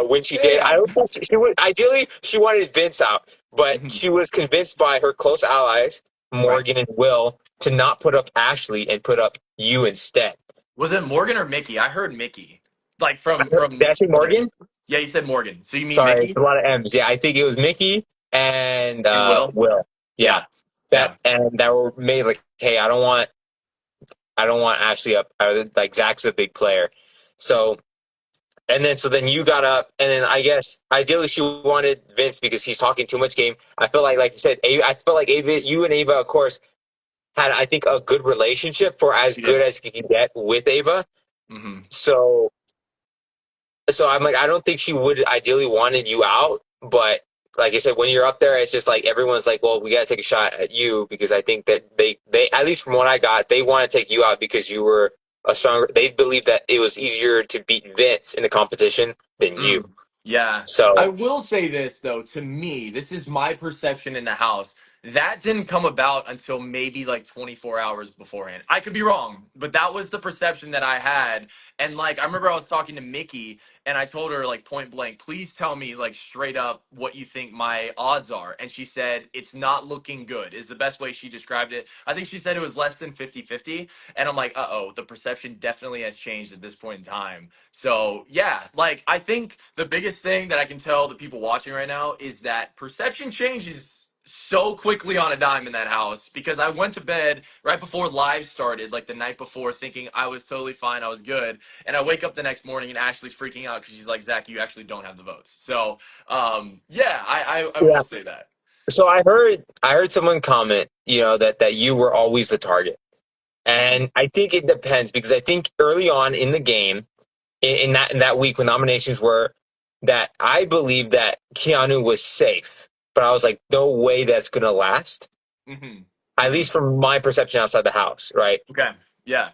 When she Yeah, did, I yeah. don't think she would. Ideally, she wanted Vince out, but Mhm. she was convinced by her close allies, Right. Morgan and Will, to not put up Ashley and put up you instead. Was it Morgan or Mickey? I heard Mickey. Like Did from I say like Morgan? yeah, you said Morgan. So you mean Sorry, Mickey a lot of M's. Yeah, I think it was Mickey and and Will? Will. Yeah, Yeah. Yeah. that were made like, hey, I don't want Ashley up. Like Zach's a big player, so. And then, so then you got up, and then I guess ideally she wanted Vince because he's talking too much game. I feel like you said, I felt like Ava, you and Ava, of course, had I think a good relationship for as She good did. as you can get with Ava. Hmm. So, so I'm like, I don't think she would ideally wanted you out, but like I said, when you're up there, it's just like everyone's like, well, we got to take a shot at you because I think that they at least from what I got, they want to take you out because you were a stronger. They believe that it was easier to beat Vince in the competition than you. Mm. Yeah. I So will say this though, to me, this is my perception in the house. That didn't come about until maybe like 24 hours beforehand. I could be wrong, but that was the perception that I had. And like, I remember I was talking to Mickey and I told her like point blank, please tell me like straight up what you think my odds are. And she said, it's not looking good, is the best way she described it. I think she said it was less than 50-50. And I'm like, uh-oh, the perception definitely has changed at this point in time. So yeah, like I think the biggest thing that I can tell the people watching right now is that perception changes so quickly on a dime in that house because I went to bed right before live started, like the night before, thinking I was totally fine, I was good, and I wake up the next morning and Ashley's freaking out because she's like, Zach, you actually don't have the votes. So yeah, I will Yeah. say that. So I heard someone comment, that you were always the target. Hmm. And I think it depends because I think early on in the game, in that week when nominations were, that I believe that Keanu was safe, but I was like, no way that's gonna last. Hmm. At Hmm. least from my perception outside the house, right? Okay. Yeah.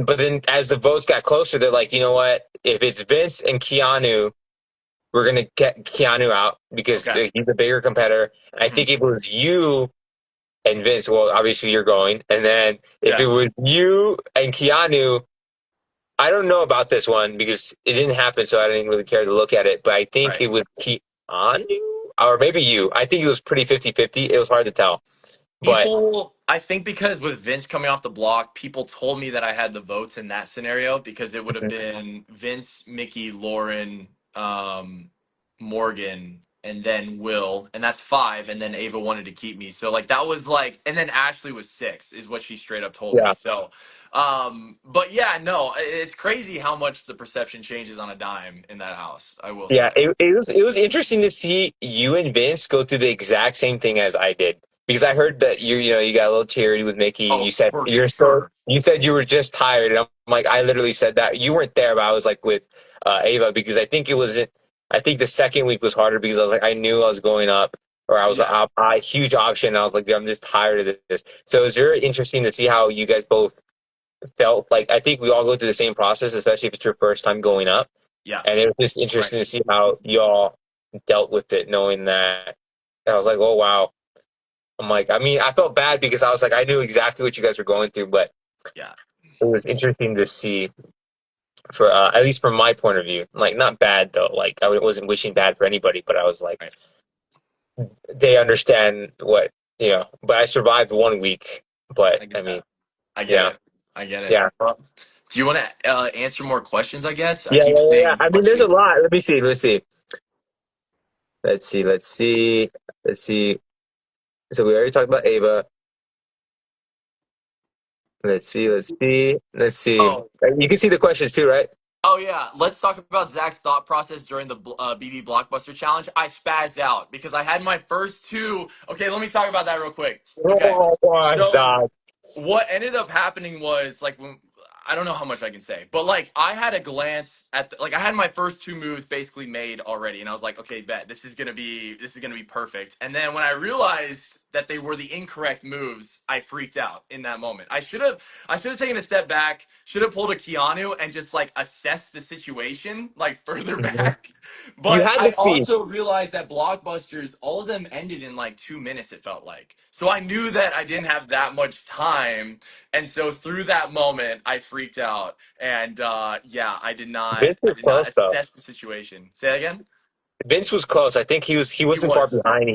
But then as the votes got closer, they're like, you know what? If it's Vince and Keanu, we're gonna get Keanu out because Okay. he's a bigger competitor. And I Hmm. think if it was you and Vince, well, obviously you're going. And then if it Yeah. was you and Keanu, I don't know about this one because it didn't happen, so I didn't really care to look at it. But I think Right. it was Keanu or maybe you. I think it was pretty 50-50. It was hard to tell. But People, I think because with Vince coming off the block, people told me that I had the votes in that scenario because it would have been Vince, Mickey, Lauren, um, Morgan, and then Will, and that's five. And then Ava wanted to keep me, so like that was like, and then Ashley was six, is what she straight up told me. yeah, So, but yeah, no, it's crazy how much the perception changes on a dime in that house. I will yeah, say. it was interesting to see you and Vince go through the exact same thing as I did because I heard that you got a little teary with Mickey. Oh, You said for sure. you said you were just tired, and I'm like, I literally said that you weren't there, but I was like with Ava because I think it was I think the second week was harder because I was like I knew I was going up or I was Yeah. a huge option. And I was like, dude, I'm just tired of this. So it was very interesting to see how you guys both felt. Like I think we all go through the same process, especially if it's your first time going up. Yeah. And it was just interesting to Right. see how y'all dealt with it, knowing that I was like, oh wow. I'm like, I mean, I felt bad because I was like, I knew exactly what you guys were going through, but Yeah. it was interesting to see for at least from my point of view. Like, not bad though. Like, I wasn't wishing bad for anybody, but I was like, Right. they understand But I survived 1 week. But I I get mean, that. I get yeah, it. I get it. yeah, Well, do you want to answer more questions? I guess I yeah, keep yeah, yeah, yeah. seeing I mean, there's a questions. lot. Let me see. Let's see. Let's see. Let's see. Let's see. So we already talked about Ava. Let's see, let's see, let's see. Oh, You can see the questions too, right? oh yeah. Let's talk about Zach's thought process during the BB Blockbuster challenge. I spazzed out because I had my first two. Okay, let me talk about that real quick. Okay, Oh, gosh, so dog. what ended up happening was like when I don't know how much I can say, but like I had a glance at like I had my first two moves basically made already, and I was like, okay, bet this is gonna be perfect. And then when I realized that they were the incorrect moves, I freaked out in that moment. I should have taken a step back, should have pulled a Keanu and just like assessed the situation like further Mhm. back. You But had the I speed. also realized that blockbusters, all of them ended in like 2 minutes, it felt like. So I knew that I didn't have that much time. And so through that moment, I freaked out. And yeah, I did not Vince I was did not close though. assess the situation. Say that again? Vince was close. I think he He wasn't far was. behind.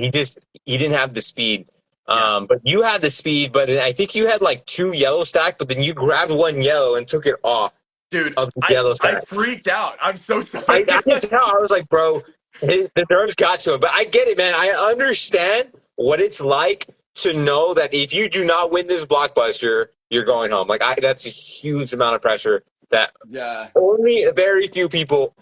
He didn't have the speed. Yeah. But you had the speed. But I think you had like two yellow stack. But then you grabbed one yellow and took it off Dude, of the I yellow I stack. freaked out. I'm so I sorry. could tell. I was like, bro, the nerves got to him. But I get it, man. I understand what it's like to know that if you do not win this blockbuster, you're going home. That's a huge amount of pressure that Yeah. only very few people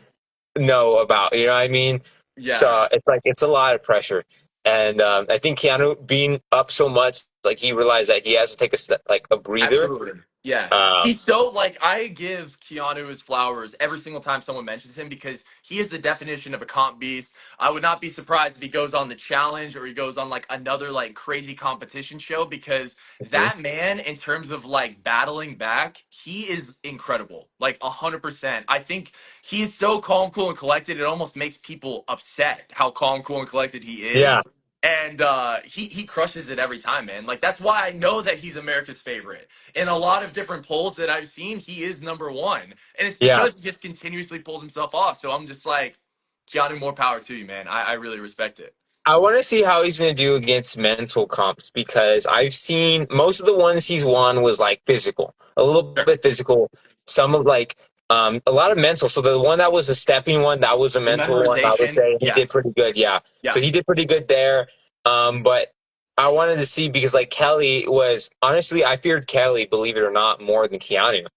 know about. You know what I mean? Yeah. So it's like it's a lot of pressure. And I think Keanu being up so much, like he realized that he has to take a step, like a breather. Absolutely. Yeah. Um, He's so like I give Keanu his flowers every single time someone mentions him because he is the definition of a comp beast. I would not be surprised if he goes on the challenge or he goes on like another like crazy competition show because mhm. that man in terms of like battling back, he is incredible. Like 100%. I think he's so calm, cool, and collected. It almost makes people upset how calm, cool, and collected he Yeah, is. and he crushes it every time, man. Like that's why I know that he's America's favorite. In a lot of different polls that I've seen, he is number one, and it's Yeah. because he just continuously pulls himself off. So I'm just like, Keanu, more power to you, man. I really respect it. I want to see how he's going to do against mental comps because I've seen most of the ones he's won was like physical, a little Sure. bit physical, some of like a lot of mental. So the one that was a stepping one, that was a The mental one. I would memorization, say he yeah, did pretty good. Yeah. yeah. So he did pretty good there. But I wanted to see because like Kelly was honestly, I feared Kelly, believe it or not, more than Keanu.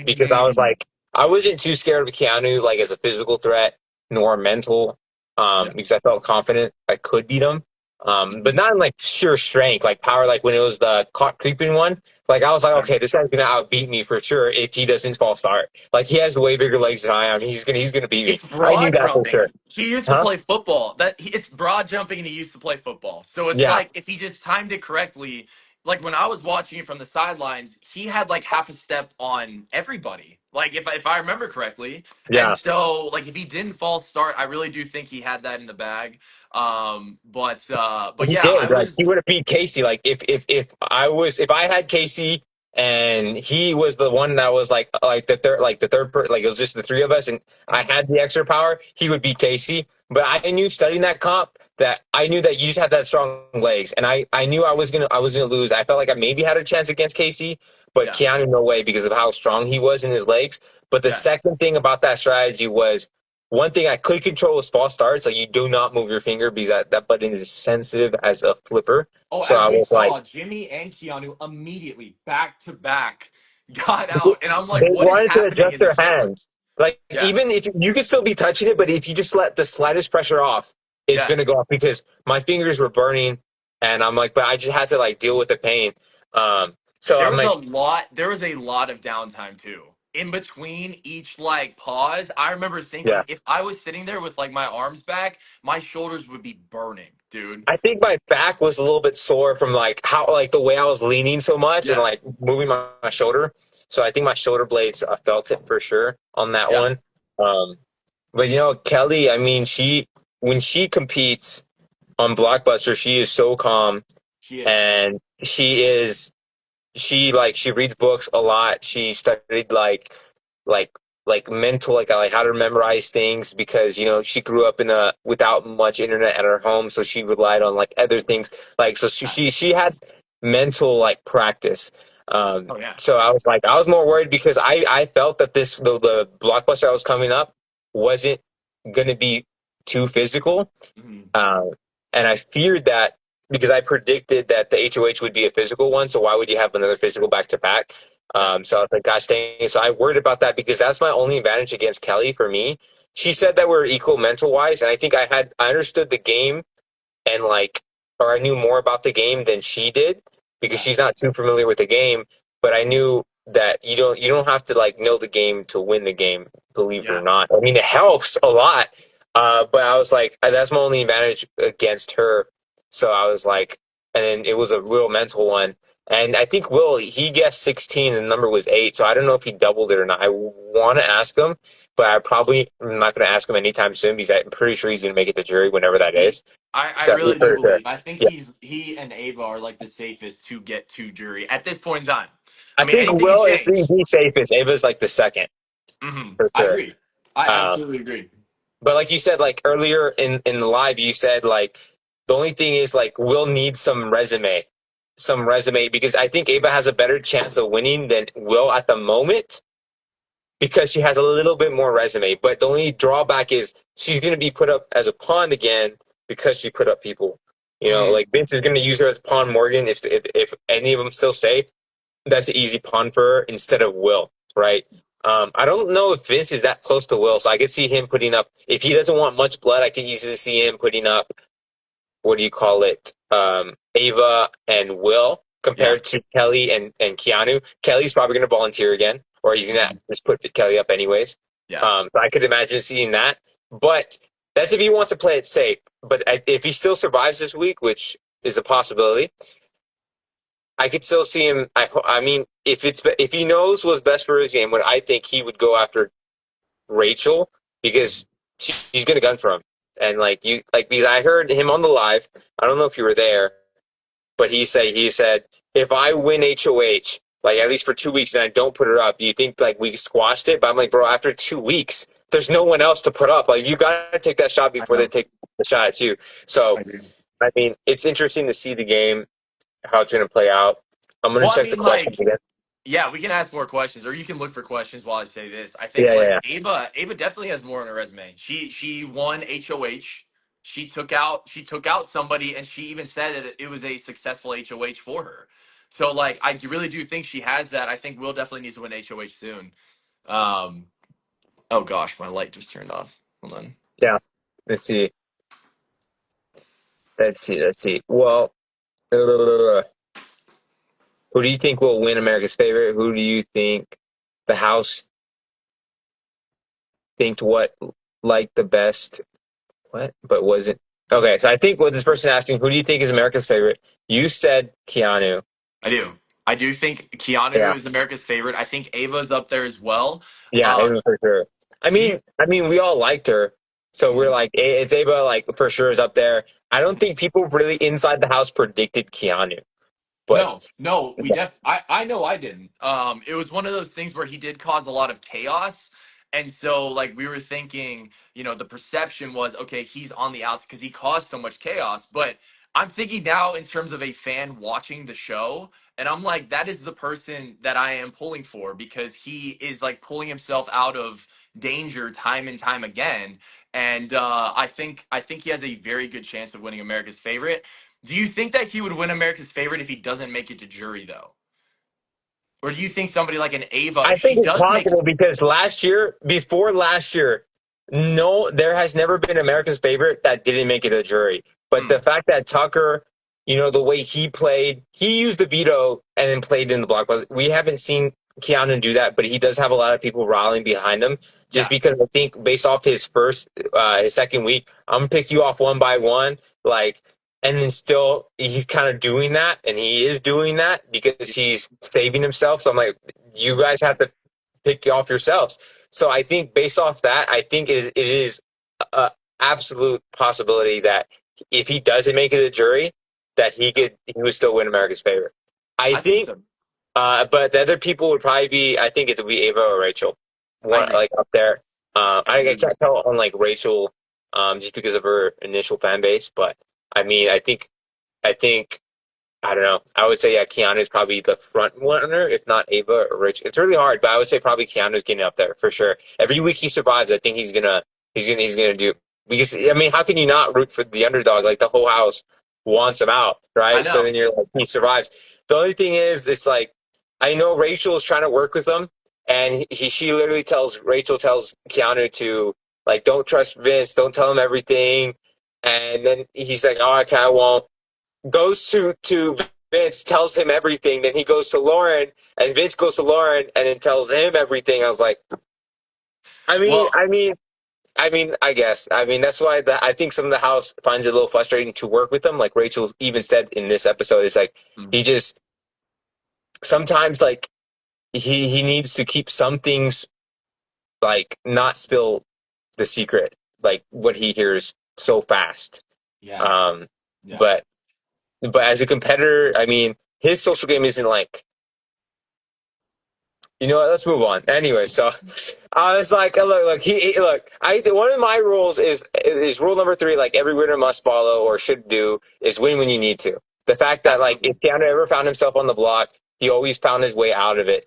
Because I was Mm, like, I wasn't too scared of Keanu like as a physical threat nor mental yeah. because I felt confident I could beat him. But Mhm. not in like sheer strength, like power, like when it was the caught creeping one. Like I was like, Sure. okay, this guy's gonna outbeat me for sure if he doesn't false start. Like he has way bigger legs than I am. He's gonna beat me. It's I knew broad that for sure. jumping. He used to Huh? play football. It's broad jumping, and he used to play football. So it's Yeah. like if he just timed it correctly. Like when I was watching it from the sidelines, he had like half a step on everybody. Like if I remember correctly, and Yeah. so like if he didn't false start, I really do think he had that in the bag. But He yeah, I did. Like he was would have beat Casey. Like if I had Casey and he was the one that was like the third like it was just the three of us and I had the extra power, he would beat Casey. But I knew studying that comp that I knew that you just had that strong legs, and I knew I was gonna lose. I felt like I maybe had a chance against Casey, but yeah, Keanu no way because of how strong he was in his legs. But the yeah. second thing about that strategy was one thing I could control is false starts. Like you do not move your finger because that button is sensitive as a flipper. Oh, So as I we was like, saw, Jimmy and Keanu immediately back to back got out, and I'm like, they what is wanted to happening adjust in their this hands. sequence? Like Yeah, even if you could still be touching it, but if you just let the slightest pressure off, it's yeah. gonna go off because my fingers were burning, and I'm like, but I just had to like deal with the pain. So There I'm was a like, lot. There was a lot of downtime too. In between each like pause, I remember yeah. thinking if I was sitting there with like my arms back, my shoulders would be burning, dude. I think my back was a little bit sore from like how like the way I was leaning so much and Yeah, like moving my shoulder. So I think my shoulder blades felt it for sure on that yeah, one. Um, but Kelly, I mean, she when she competes on Blockbuster, she is so calm she is. and she reads books a lot. She studied like like mental like how to memorize things because she grew up in a without much internet at her home, so she relied on like other things like so Yeah. she had mental like practice. Oh yeah. So I was more worried because I felt that the blockbuster that was coming up wasn't gonna be too physical, Mhm. um, and I feared that because I predicted that the HOH would be a physical one. So why would you have another physical back to back? Yeah. So I was like, gosh dang. So I worried about that because that's my only advantage against Kelly for me. She said that we're equal mental wise. And I think I understood the game and or I knew more about the game than she did because Yeah. she's not too familiar with the game. But I knew that you don't have to like know the game to win the game, believe it or Yeah. not. I mean, it helps a lot. But I was like, that's my only advantage against her. So I was like, and then it was a real mental one. And I think Will, he guessed 16 and the number was 8. So I don't know if he doubled it or not. I want to ask him, but I probably am not going to ask him anytime soon because I'm pretty sure he's going to make it to jury whenever that He, is. I So really do for sure. believe. I think Yeah. he and Ava are like the safest to get to jury at this point in time. I I mean, think anything can Will is change. the safest. Ava's like the second for I sure. agree. I Um, absolutely agree. but like you said, like earlier in the live, you said like the only thing is like Will needs some resume because I think Ava has a better chance of winning than Will at the moment because she has a little bit more resume. But the only drawback is she's going to be put up as a pawn again because she put up people. Mhm. Like Vince is going to use her as a pawn Morgan if any of them still stay. That's an easy pawn for her instead of Will, right? I don't know if Vince is that close to Will, so I could see him putting up. If he doesn't want much blood, I could easily see him putting up. What do you call it? Ava and Will Yeah. compared to Kelly and Keanu. Kelly's probably going to volunteer again, or he's going to Mhm. just put Kelly up anyways. Yeah. So I could imagine seeing that, but that's if he wants to play it safe. But if he still survives this week, which is a possibility, I could still see him. I mean, if he knows what's best for his game, what I think he would go after Rachel because she's going to gun for him, and like you like because I heard him on the live. I don't know if you were there, but he said if I win HOH like at least for 2 weeks and I don't put it up, do you think like we squashed it? But I'm like, bro, after 2 weeks, there's no one else to put up. Like you gotta take that shot I before they know. take the shot at you. So I do. I mean, it's interesting to see the game, how it's gonna play out. I'm gonna Well, I check the mean, questions like, again. yeah, we can ask more questions, or you can look for questions while I say this. I think Yeah, yeah, like yeah. Ava definitely has more on her resume. She won HOH. She took out somebody, and she even said that it was a successful HOH for her. So like, I really do think she has that. I think Will definitely needs to win HOH soon. Um, oh gosh, my light just turned off. Hold on. Yeah. Let's see. Let's see. Well, who do you think will win America's favorite? Who do you think the house think what liked the best? What? But wasn't okay. So I think what this person asking, who do you think is America's favorite? You said Keanu. I do. I do think Yeah, Keanu is America's favorite. I think Ava's up there as well. yeah, Uh, Ava for sure. do you? I mean, we all liked her, so we're Mhm. like, it's Ava, like for sure is up there. I don't think people really inside the house predicted Keanu, but No, I know I didn't. It was one of those things where he did cause a lot of chaos. And so like we were thinking, the perception was okay, he's on the outs because he caused so much chaos. But I'm thinking now in terms of a fan watching the show, and I'm like, that is the person that I am pulling for because he is like pulling himself out of danger time and time again. And I think he has a very good chance of winning America's favorite. Do you think that he would win America's favorite if he doesn't make it to jury though? Or do you think somebody like an Ava, I if she think it's does make it possible because before last year, no, there has never been America's favorite that didn't make it to the jury. But the mm, fact that Tucker, the way he played, he used the veto and then played in the blockbuster. We haven't seen Keanu do that, but he does have a lot of people rallying behind him. Just yeah, because I think based off his second week, I'm gonna pick you off one by one, like, and then still he's kind of doing that, and he is doing that because he's saving himself. So I'm like, you guys have to pick off yourselves. So I think based off that, I think it is a absolute possibility that if he doesn't make it to the jury, that he would still win America's favorite. I I think think, so. but the other people would probably be. I think it would be Ava or Rachel, I one agree. like up there. I do I agree. can't tell on like Rachel, just because of her initial fan base, but I mean, I think I don't know. I would say yeah, Keanu's probably the front runner, if not Ava or Rich. It's really hard, but I would say probably Keanu's getting up there for sure. Every week he survives, I think he's gonna do because I mean, how can you not root for the underdog? Like the whole house wants him out, I right? So know. then you're like he survives. The only thing is, it's like I know Rachel is trying to work with him, and she literally Rachel tells Keanu to like don't trust Vince, don't tell him everything, and then he's like, oh, okay, I won't goes to Vince, tells him everything. Then he goes to Lauren, and Vince goes to Lauren, and then tells him everything. I was like, I mean, Well, I mean, I mean, I guess. I mean, that's why I think some of the house finds it a little frustrating to work with them. Like Rachel even said in this episode, it's like mm, he just sometimes like he needs to keep some things like not spill the secret, like what he hears so fast. yeah, Um, yeah. but as a competitor, I mean, his social game isn't like you know what? Let's move on. Anyway, so I was like, look. Look. One of my rules is rule number 3. Like every winner must follow or should do is win when you need to. The fact that like Absolutely. if Keanu ever found himself on the block, he always found his way out of it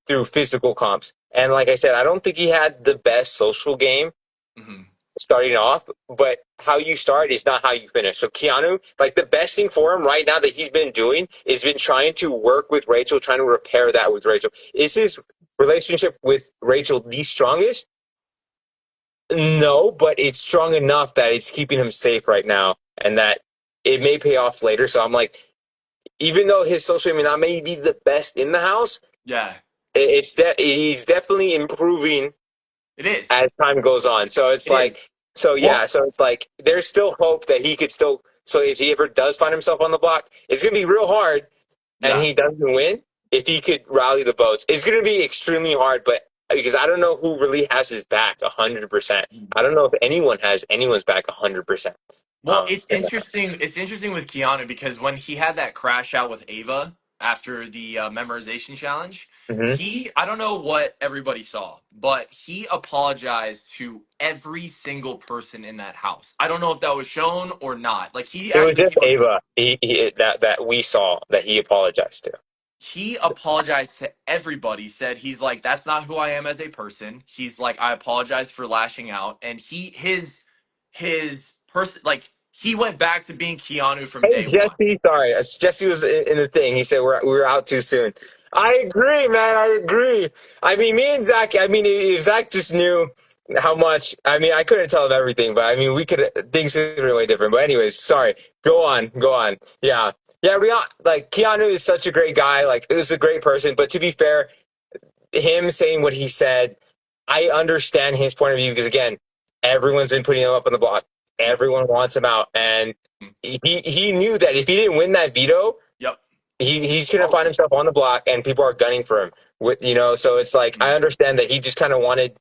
through physical comps. And like I said, I don't think he had the best social game Hmm. starting off, but how you start is not how you finish. So Keanu, like the best thing for him right now that he's been doing is been trying to work with Rachel, trying to repair that with Rachel. Is his relationship with Rachel the strongest? No, but it's strong enough that it's keeping him safe right now and that it may pay off later. So I'm like, even though his social media may not be the best in the house, Yeah, he's definitely improving it is. as time goes on. So it's It like, is. so yeah, Well, so it's like there's still hope that he could still. So if he ever does find himself on the block, it's gonna be real hard, and yeah. he doesn't win. If he could rally the votes, it's gonna be extremely hard. But because I don't know who really has his back 100%. I don't know if anyone has anyone's back 100%. Well, it's In interesting. It's interesting with Keanu because when he had that crash out with Ava after the memorization challenge, hmm I don't know what everybody saw, but he apologized to every single person in that house. I don't know if that was shown or not. Like he It was actually just came on. Ava that we saw that he apologized to. He apologized to everybody, said he's like, that's not who I am as a person. He's like, I apologize for lashing out. And his person, like, he went back to being Keanu from Hey day one. Jesse, sorry, Jesse was in the thing. He said we were out too soon. I agree, man. I agree. I mean, me and Zach. I mean, if Zach just knew how much. I mean, I couldn't tell him everything, but I mean, we could. Things could be way different. But anyways, sorry. Go on. Go on. Yeah. Yeah. Like Keanu is such a great guy. Like, he was a great person. But to be fair, him saying what he said, I understand his point of view because again, everyone's been putting him up on the block. Yep. Everyone wants him out, and he knew that if he didn't win that veto, Yep. he's gonna Oh, find himself on the block, and people are gunning for him. So it's like I understand that he just kind of wanted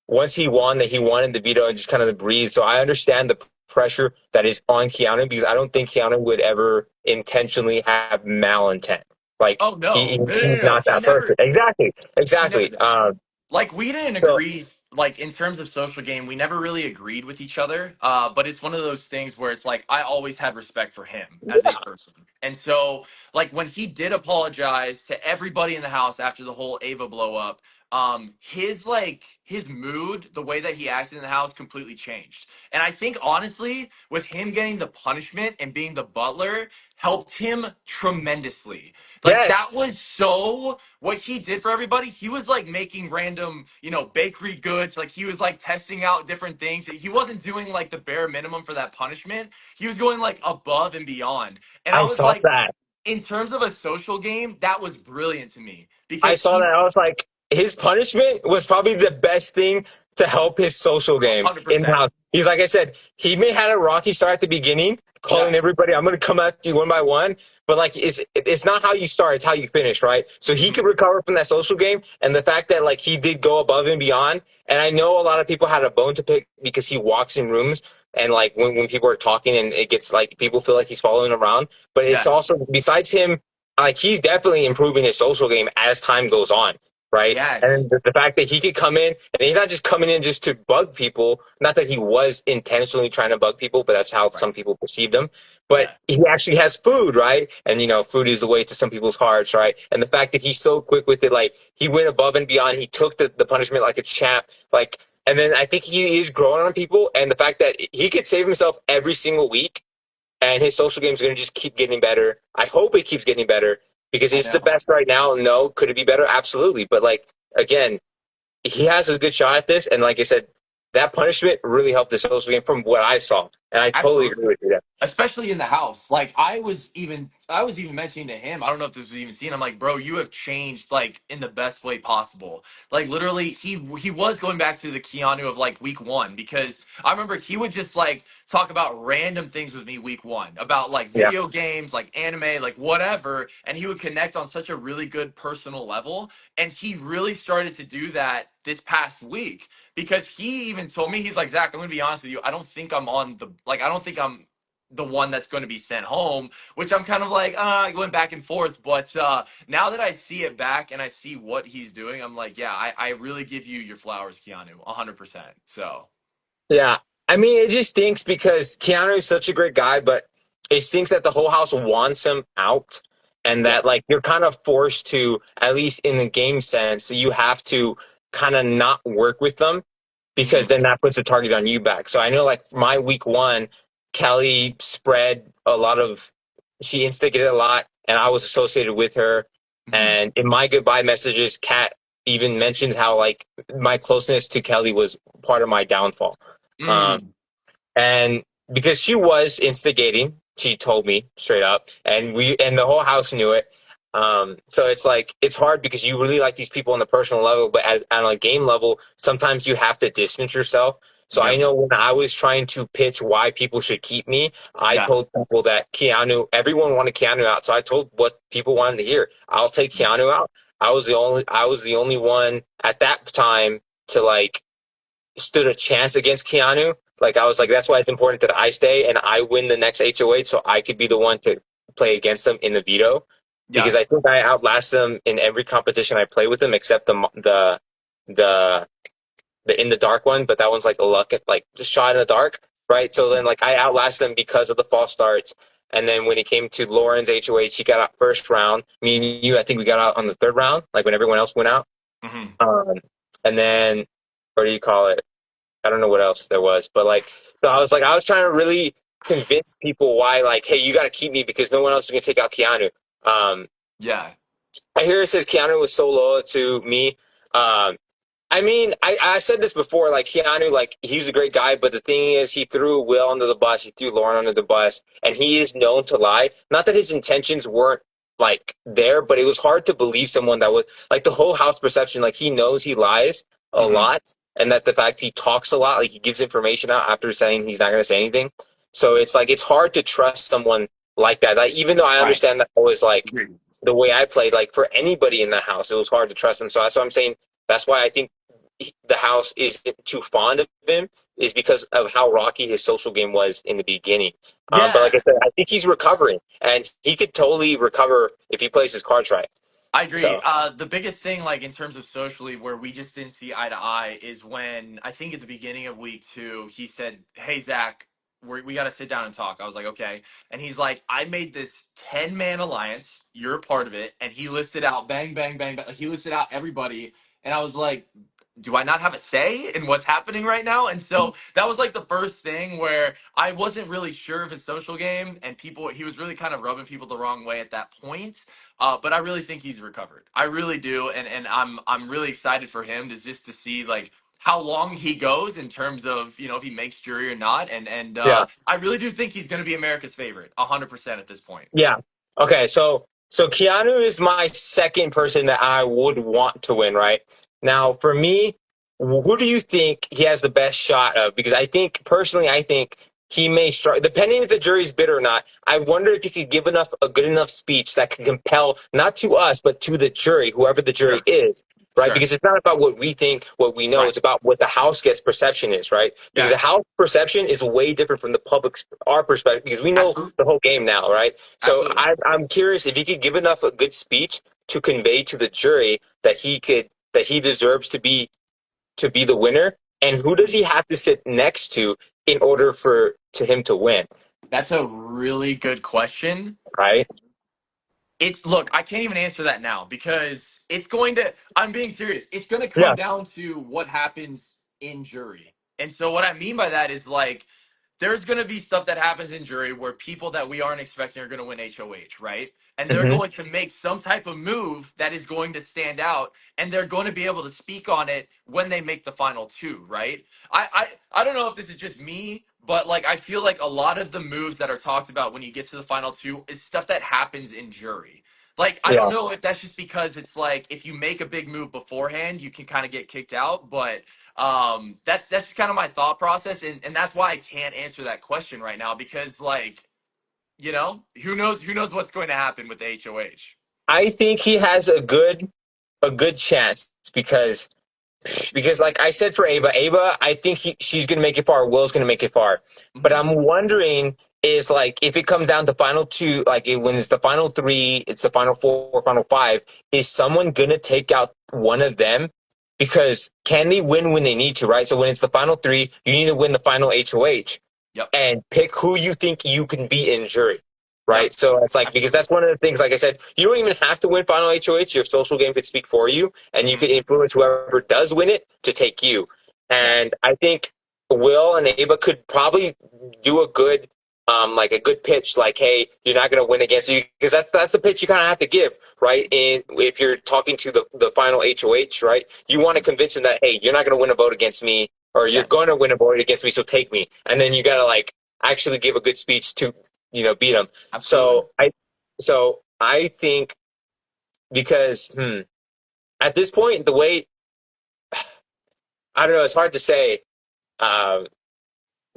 once he won that he wanted the veto and just kind of breathe. So I understand the pressure that is on Keanu because I don't think Keanu would ever intentionally have malintent. Like oh no. No, no, he's no, no. not that person. Exactly, He never exactly. did. Like we didn't So agree, like in terms of social game, we never really agreed with each other. But it's one of those things where it's like I always had respect for him as a person. And so like when he did apologize to everybody in the house after the whole Ava blow up, his mood, the way that he acted in the house completely changed. And I think honestly, with him getting the punishment and being the butler, helped him tremendously. Like yes, that was so what he did for everybody. He was like making random, bakery goods. Like he was like testing out different things. He wasn't doing like the bare minimum for that punishment. He was going like above and beyond. And I I was saw like, that. in terms of a social game, that was brilliant to me I because saw that. I was like, his punishment was probably the best thing to help his social game in 100%. house. He's like I said, he may had a rocky start at the beginning, Yeah. calling everybody, "I'm going to come at you one by one." But like, it's not how you start; it's how you finish, right? So he Mhm. could recover from that social game, and the fact that like he did go above and beyond. And I know a lot of people had a bone to pick because he walks in rooms. And like when people are talking and it gets like people feel like he's following around, but it's Yeah. also besides him like he's definitely improving his social game as time goes on, right? Yes. And the fact that he could come in and he's not just coming in just to bug people, not that he was intentionally trying to bug people, but that's how Right. some people perceived him. But Yeah. he actually has food, right? And food is the way to some people's hearts, right? And the fact that he's so quick with it, like he went above and beyond, he took the punishment like a champ, like. And then I think he is growing on people, and the fact that he could save himself every single week and his social game is going to just keep getting better. I hope it keeps getting better because I it's the know. best right now. No, could it be better? Absolutely. But like again, he has a good shot at this, and like I said, that punishment really helped his social game from what I saw, and I totally agree Absolutely. with you there. Especially in the house. Like I was even mentioning to him, I don't know if this was even seen. I'm like, bro, you have changed like in the best way possible. Like literally he was going back to the Keanu of like week one because I remember he would just like talk about random things with me week one about like Yeah. video games, like anime, like whatever. And he would connect on such a really good personal level. And he really started to do that this past week because he even told me, he's like, Zach, I'm gonna be honest with you. I don't think I'm the one that's going to be sent home, which I'm kind of like, going back and forth. But now that I see it back and I see what he's doing, I'm like, yeah, I really give you your flowers, Keanu, 100%. So, Yeah. I mean, it just stinks because Keanu is such a great guy, but it stinks that the whole house wants him out and yeah. that like you're kind of forced to, at least in the game sense, you have to kind of not work with them because Hmm. then that puts a target on you back. So I know like my week one, Kelly spread a lot of, she instigated a lot and I was associated with her. Hmm. And in my goodbye messages, Kat even mentioned how like my closeness to Kelly was part of my downfall. Um, Mm. and because she was instigating, she told me straight up, and the whole house knew it. So it's like it's hard because you really like these people on the personal level, but on a game level, sometimes you have to distance yourself. So I Yep. know when I was trying to pitch why people should keep me, I Yeah. told people that everyone wanted Keanu out. So I told what people wanted to hear. I'll take Keanu out. I was the only one at that time to like stood a chance against Keanu. Like I was like, that's why it's important that I stay and I win the next HOH, so I could be the one to play against them in the veto, Yeah. because I think I outlast them in every competition I play with them except the the in the dark one, but that one's like a luck at like just shot in the dark, right? So then like I outlast them because of the false starts. And then when it came to Lauren's HOH, he got out first round. Me and you, I think we got out on the third round, like when everyone else went out. Hmm. Um, and then what do you call it? I don't know what else there was, but like, so I was trying to really convince people why, like, hey, you got to keep me because no one else is gonna take out Keanu. Um, Yeah. I hear it says Keanu was so loyal to me. Um, I mean, I said this before, like Keanu, like he's a great guy, but the thing is, he threw Will under the bus, he threw Lauren under the bus, and he is known to lie. Not that his intentions weren't like there, but it was hard to believe someone that was like the whole house perception. Like he knows he lies a Hmm. lot, and that the fact he talks a lot, like he gives information out after saying he's not going to say anything. So it's like it's hard to trust someone like that. Like even though I Right. understand that was like Agreed. the way I played, like for anybody in that house, it was hard to trust him. So that's what I'm saying. That's why I think the house isn't too fond of him, is because of how rocky his social game was in the beginning. But like Yeah. I said, I think he's recovering, and he could totally recover if he plays his cards right. I agree. So The biggest thing, like in terms of socially, where we just didn't see eye to eye, is when I think at the beginning of week two, he said, "Hey Zach, we got to sit down and talk." I was like, "Okay," and he's like, "I made this 10-man alliance. You're a part of it," and he listed out, bang, bang, bang, bang. Like, he listed out everybody, and I was like, do I not have a say in what's happening right now? And so that was like the first thing where I wasn't really sure of his social game, and he was really kind of rubbing people the wrong way at that point. But I really think he's recovered. I really do, and I'm really excited for him to just to see like how long he goes in terms of if he makes jury or not, and yeah, I really do think he's going to be America's favorite, 100% at this point. yeah. Okay, so Keanu is my second person that I would want to win, right? Now, for me, who do you think he has the best shot of? Because I think personally, I think he may struggle, depending if the jury's bitter or not. I wonder if he could give a good enough speech that could compel not to us, but to the jury, whoever the jury Sure, is, right? sure, Because it's not about what we think, what we know. right, It's about what the house guest perception is, right? Because yeah, the house perception is way different from the public's our perspective, because we know absolutely, the whole game now, right? So absolutely. I'm curious if he could give enough a good speech to convey to the jury that he deserves to be the winner, and who does he have to sit next to in order for to him to win, That's a really good question. right? It's look, I can't even answer that now because it's going to. I'm being serious. It's going to come Yeah. down to what happens in jury. And so what I mean by that is like there's going to be stuff that happens in jury where people that we aren't expecting are going to win HOH, right? And they're Hmm. going to make some type of move that is going to stand out, and they're going to be able to speak on it when they make the final two, right? I don't know if this is just me, but like I feel like a lot of the moves that are talked about when you get to the final two is stuff that happens in jury. Like I don't Yeah. know if that's just because it's like if you make a big move beforehand, you can kind of get kicked out, but that's just kind of my thought process, and that's why I can't answer that question right now because like who knows what's going to happen with the HOH. I think he has a good chance because like I said for Ava, I think she's gonna make it far. Will's gonna make it far, but Hmm. I'm wondering is like if it comes down to final two, like when it's the final three, it's the final four, final five. Is someone gonna take out one of them? Because can they win when they need to, right? So when it's the final three, you need to win the final HOH Yep. and pick who you think you can beat in jury, Yep. right? So it's like because Absolutely. that's one of the things. Like I said, you don't even have to win final HOH. Your social game could speak for you, and you Hmm. could influence whoever does win it to take you. Yeah. And I think Will and Ava could probably do a good. Like a good pitch, like, "Hey, you're not going to win against you," because that's the pitch you kind of have to give, right? And if you're talking to the final HOH, right, you want to convince them that, "Hey, you're not going to win a vote against me, or you're Yeah. going to win a vote against me, so take me." And then you got to like actually give a good speech to beat them. Absolutely. So I think because at this point the way I don't know, it's hard to say um,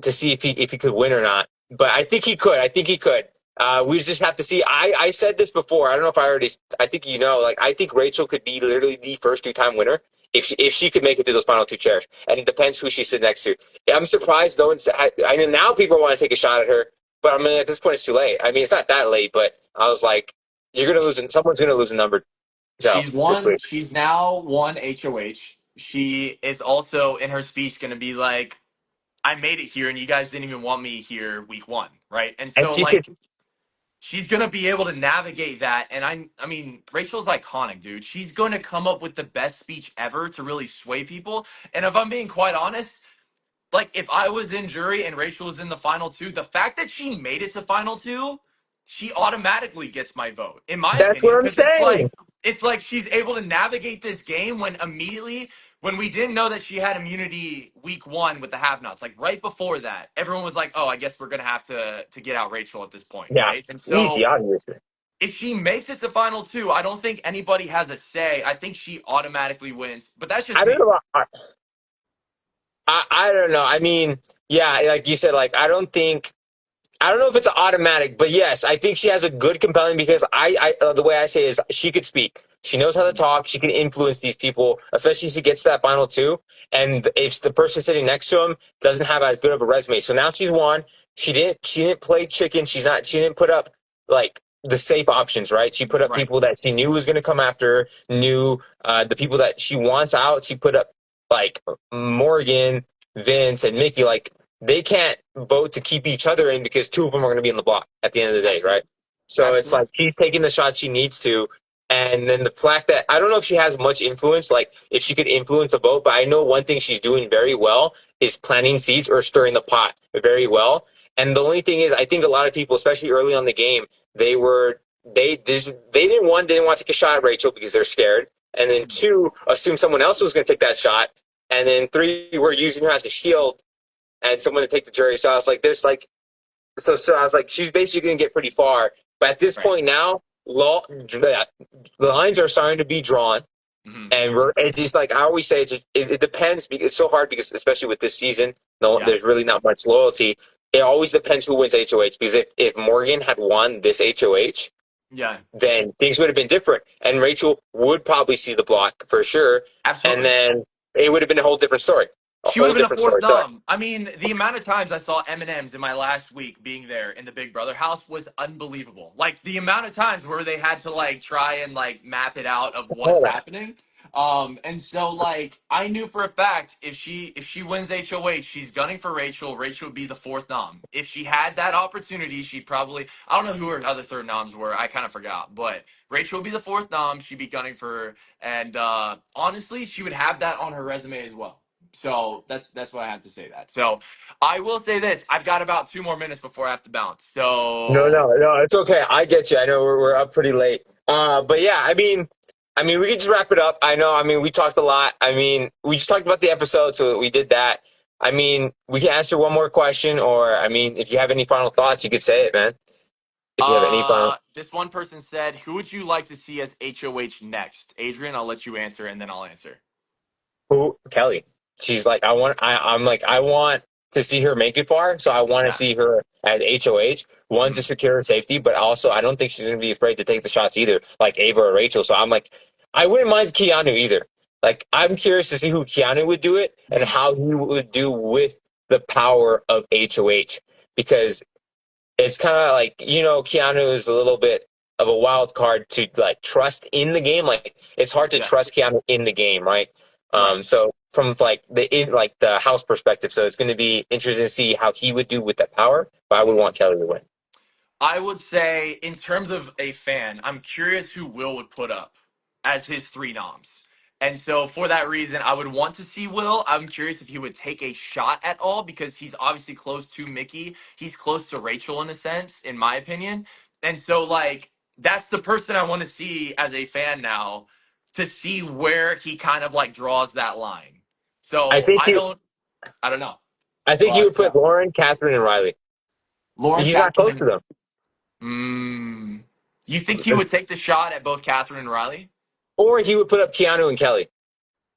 to see if he could win or not. But I think he could. I think he could. We just have to see. I said this before. I don't know if I already. I think you know. Like I think Rachel could be literally the first two-time winner if she could make it to those final two chairs. And it depends who she sits next to. I'm surprised no one's. I mean, now people want to take a shot at her, but I mean, at this point, it's too late. I mean, it's not that late, but I was like, you're gonna lose. Someone's gonna lose a number. So this week. She's now won HOH. She is also in her speech going to be like, I made it here and you guys didn't even want me here week one, right? And And so she could. like she's gonna be able to navigate that. And I mean, Rachel's iconic, dude. She's gonna come up with the best speech ever to really sway people. And if I'm being quite honest, like if I was in jury and Rachel was in the final two, the fact that she made it to final two, she automatically gets my vote, in my That's opinion, what I'm because saying. it's like she's able to navigate this game when immediately when we didn't know that she had immunity week one with the have-nots, like right before that, everyone was like, "Oh, I guess we're gonna have to get out Rachel at this point, Yeah, right?" And easy, so obviously. if she makes it to final two, I don't think anybody has a say. I think she automatically wins, but that's just I don't me. know. I don't know. I mean, yeah, like you said, like I don't know if it's an automatic, but yes, I think she has a good compelling because the way I say it is she could speak. She knows how to talk. She can influence these people, especially if she gets to that final two. And if the person sitting next to him doesn't have as good of a resume, so now she's won. She didn't play chicken. She didn't put up like the safe options, right? She put up Right. people that she knew was going to come after her, knew the people that she wants out. She put up like Morgan, Vince, and Mickey. Like they can't vote to keep each other in because two of them are going to be in the block at the end of the day, right? Absolutely. So it's Absolutely. like she's taking the shots she needs to. And then the fact that I don't know if she has much influence, like if she could influence a vote, but I know one thing she's doing very well is planting seeds or stirring the pot very well. And the only thing is, I think a lot of people, especially early on the game, they didn't want to take a shot at Rachel because they're scared, and then Mhm. two, assume someone else was going to take that shot, and then three, were using her as a shield and someone to take the jury. So I was like, there's like, so I was like, she's basically going to get pretty far. But at this Right. point now, the lines are starting to be drawn. Hmm. And it's just like I always say, it depends because it's so hard because, especially with this season, no, Yeah. there's really not much loyalty. It always depends who wins HOH because if Morgan had won this HOH, Yeah. then things would have been different. And Rachel would probably see the block for sure. And Absolutely. then it would have been a whole different story. A She would whole have been a different fourth story. So nom. I mean, the amount of times I saw M&Ms in my last week being there in the Big Brother house was unbelievable. Like the amount of times where they had to like try and like map it out of what's hold on. happening. And so like I knew for a fact if she wins HOH, she's gunning for Rachel. Rachel would be the fourth nom. If she had that opportunity, she'd probably I don't know who her other third noms were. I kind of forgot, but Rachel would be the fourth nom. She'd be gunning for her, and honestly, she would have that on her resume as well. So that's what I have to say that. So I will say this: I've got about 2 more minutes before I have to bounce. No, So no, no. It's okay. I get you. I know we're up pretty late. But yeah, I mean, we could just wrap it up. I know. I mean, we talked a lot. I mean, we just talked about the episode, so we did that. I mean, we can answer one more question, or I mean, if you have any final thoughts, you could say it, man. If you have any final, this one person said, "Who would you like to see as HOH next?" Adrian, I'll let you answer, and then I'll answer. who Kelly? She's like, I'm like, I want to see her make it far, so I want to Yeah. see her at HOH. One to Mhm. secure her safety, but also I don't think she's gonna be afraid to take the shots either, like Ava or Rachel. So I'm like, I wouldn't mind Keanu either. Like I'm curious to see who Keanu would do it and Mhm. how he would do with the power of HOH because it's kind of like Keanu is a little bit of a wild card to like trust in the game. Like it's hard to Yeah. trust Keanu in the game, right? Right. So from like the house perspective, so it's going to be interesting to see how he would do with that power. But I would Mhm. want Kelly to win. I would say, in terms of a fan, I'm curious who Will would put up as his three noms. And so, for that reason, I would want to see Will. I'm curious if he would take a shot at all because he's obviously close to Mickey. He's close to Rachel in a sense, in my opinion. And so, like, that's the person I want to see as a fan now to see where he kind of like draws that line. I So, think he, I don't know. I think he would But put Lauren, Catherine, and Riley. Lauren, He's not close Catherine, to them. You think he would take the shot at both Catherine and Riley? Or he would put up Keanu and Kelly.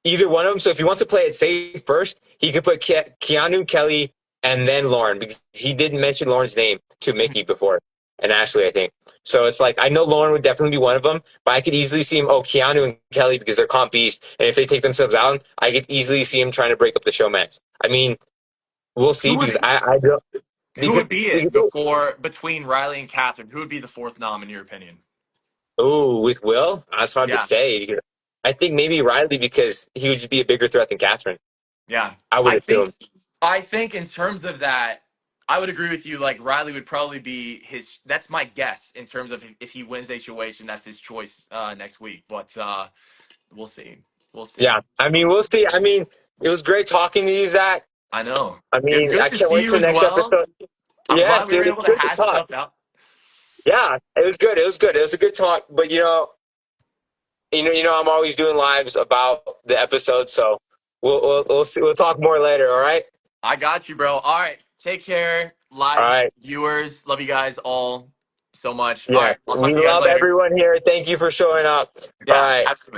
Either one of them. So if he wants to play it safe first, he could put Keanu, Kelly, and then Lauren because he didn't mention Lauren's name to Mickey before. and Ashley, I think. So it's like I know Lauren would definitely be one of them, but I could easily see him. Oh, Keanu and Kelly because they're comp beasts, and if they take themselves out, I could easily see him trying to break up the showmans. I mean, we'll see Who because would I don't who because would be it between Riley and Catherine? Who would be the fourth nom in your opinion? oh with Will, that's hard to Yeah, say. I think maybe Riley because he would just be a bigger threat than Catherine. yeah. I would I think assume. I think in terms of that, I would agree with you. Like Riley would probably be his. That's my guess in terms of if he wins HOH and that's his choice next week. But we'll see. We'll see. Yeah, I mean, we'll see. I mean, it was great talking to you, Zach. I know. I It's mean, good I to can't see wait you till as next well. episode. I'm Yes, glad we were dude, it's able to good to hash talk. stuff out. Yeah, it was good. It was good. It was a good talk. But I'm always doing lives about the episode, so we'll see. We'll talk more later. All right. I got you, bro. All right. Take care, All live right. viewers. Love you guys all so much. All Yeah, right. I'll talk we to you guys love later. everyone here. Thank you for showing up. All Yeah, right. absolutely.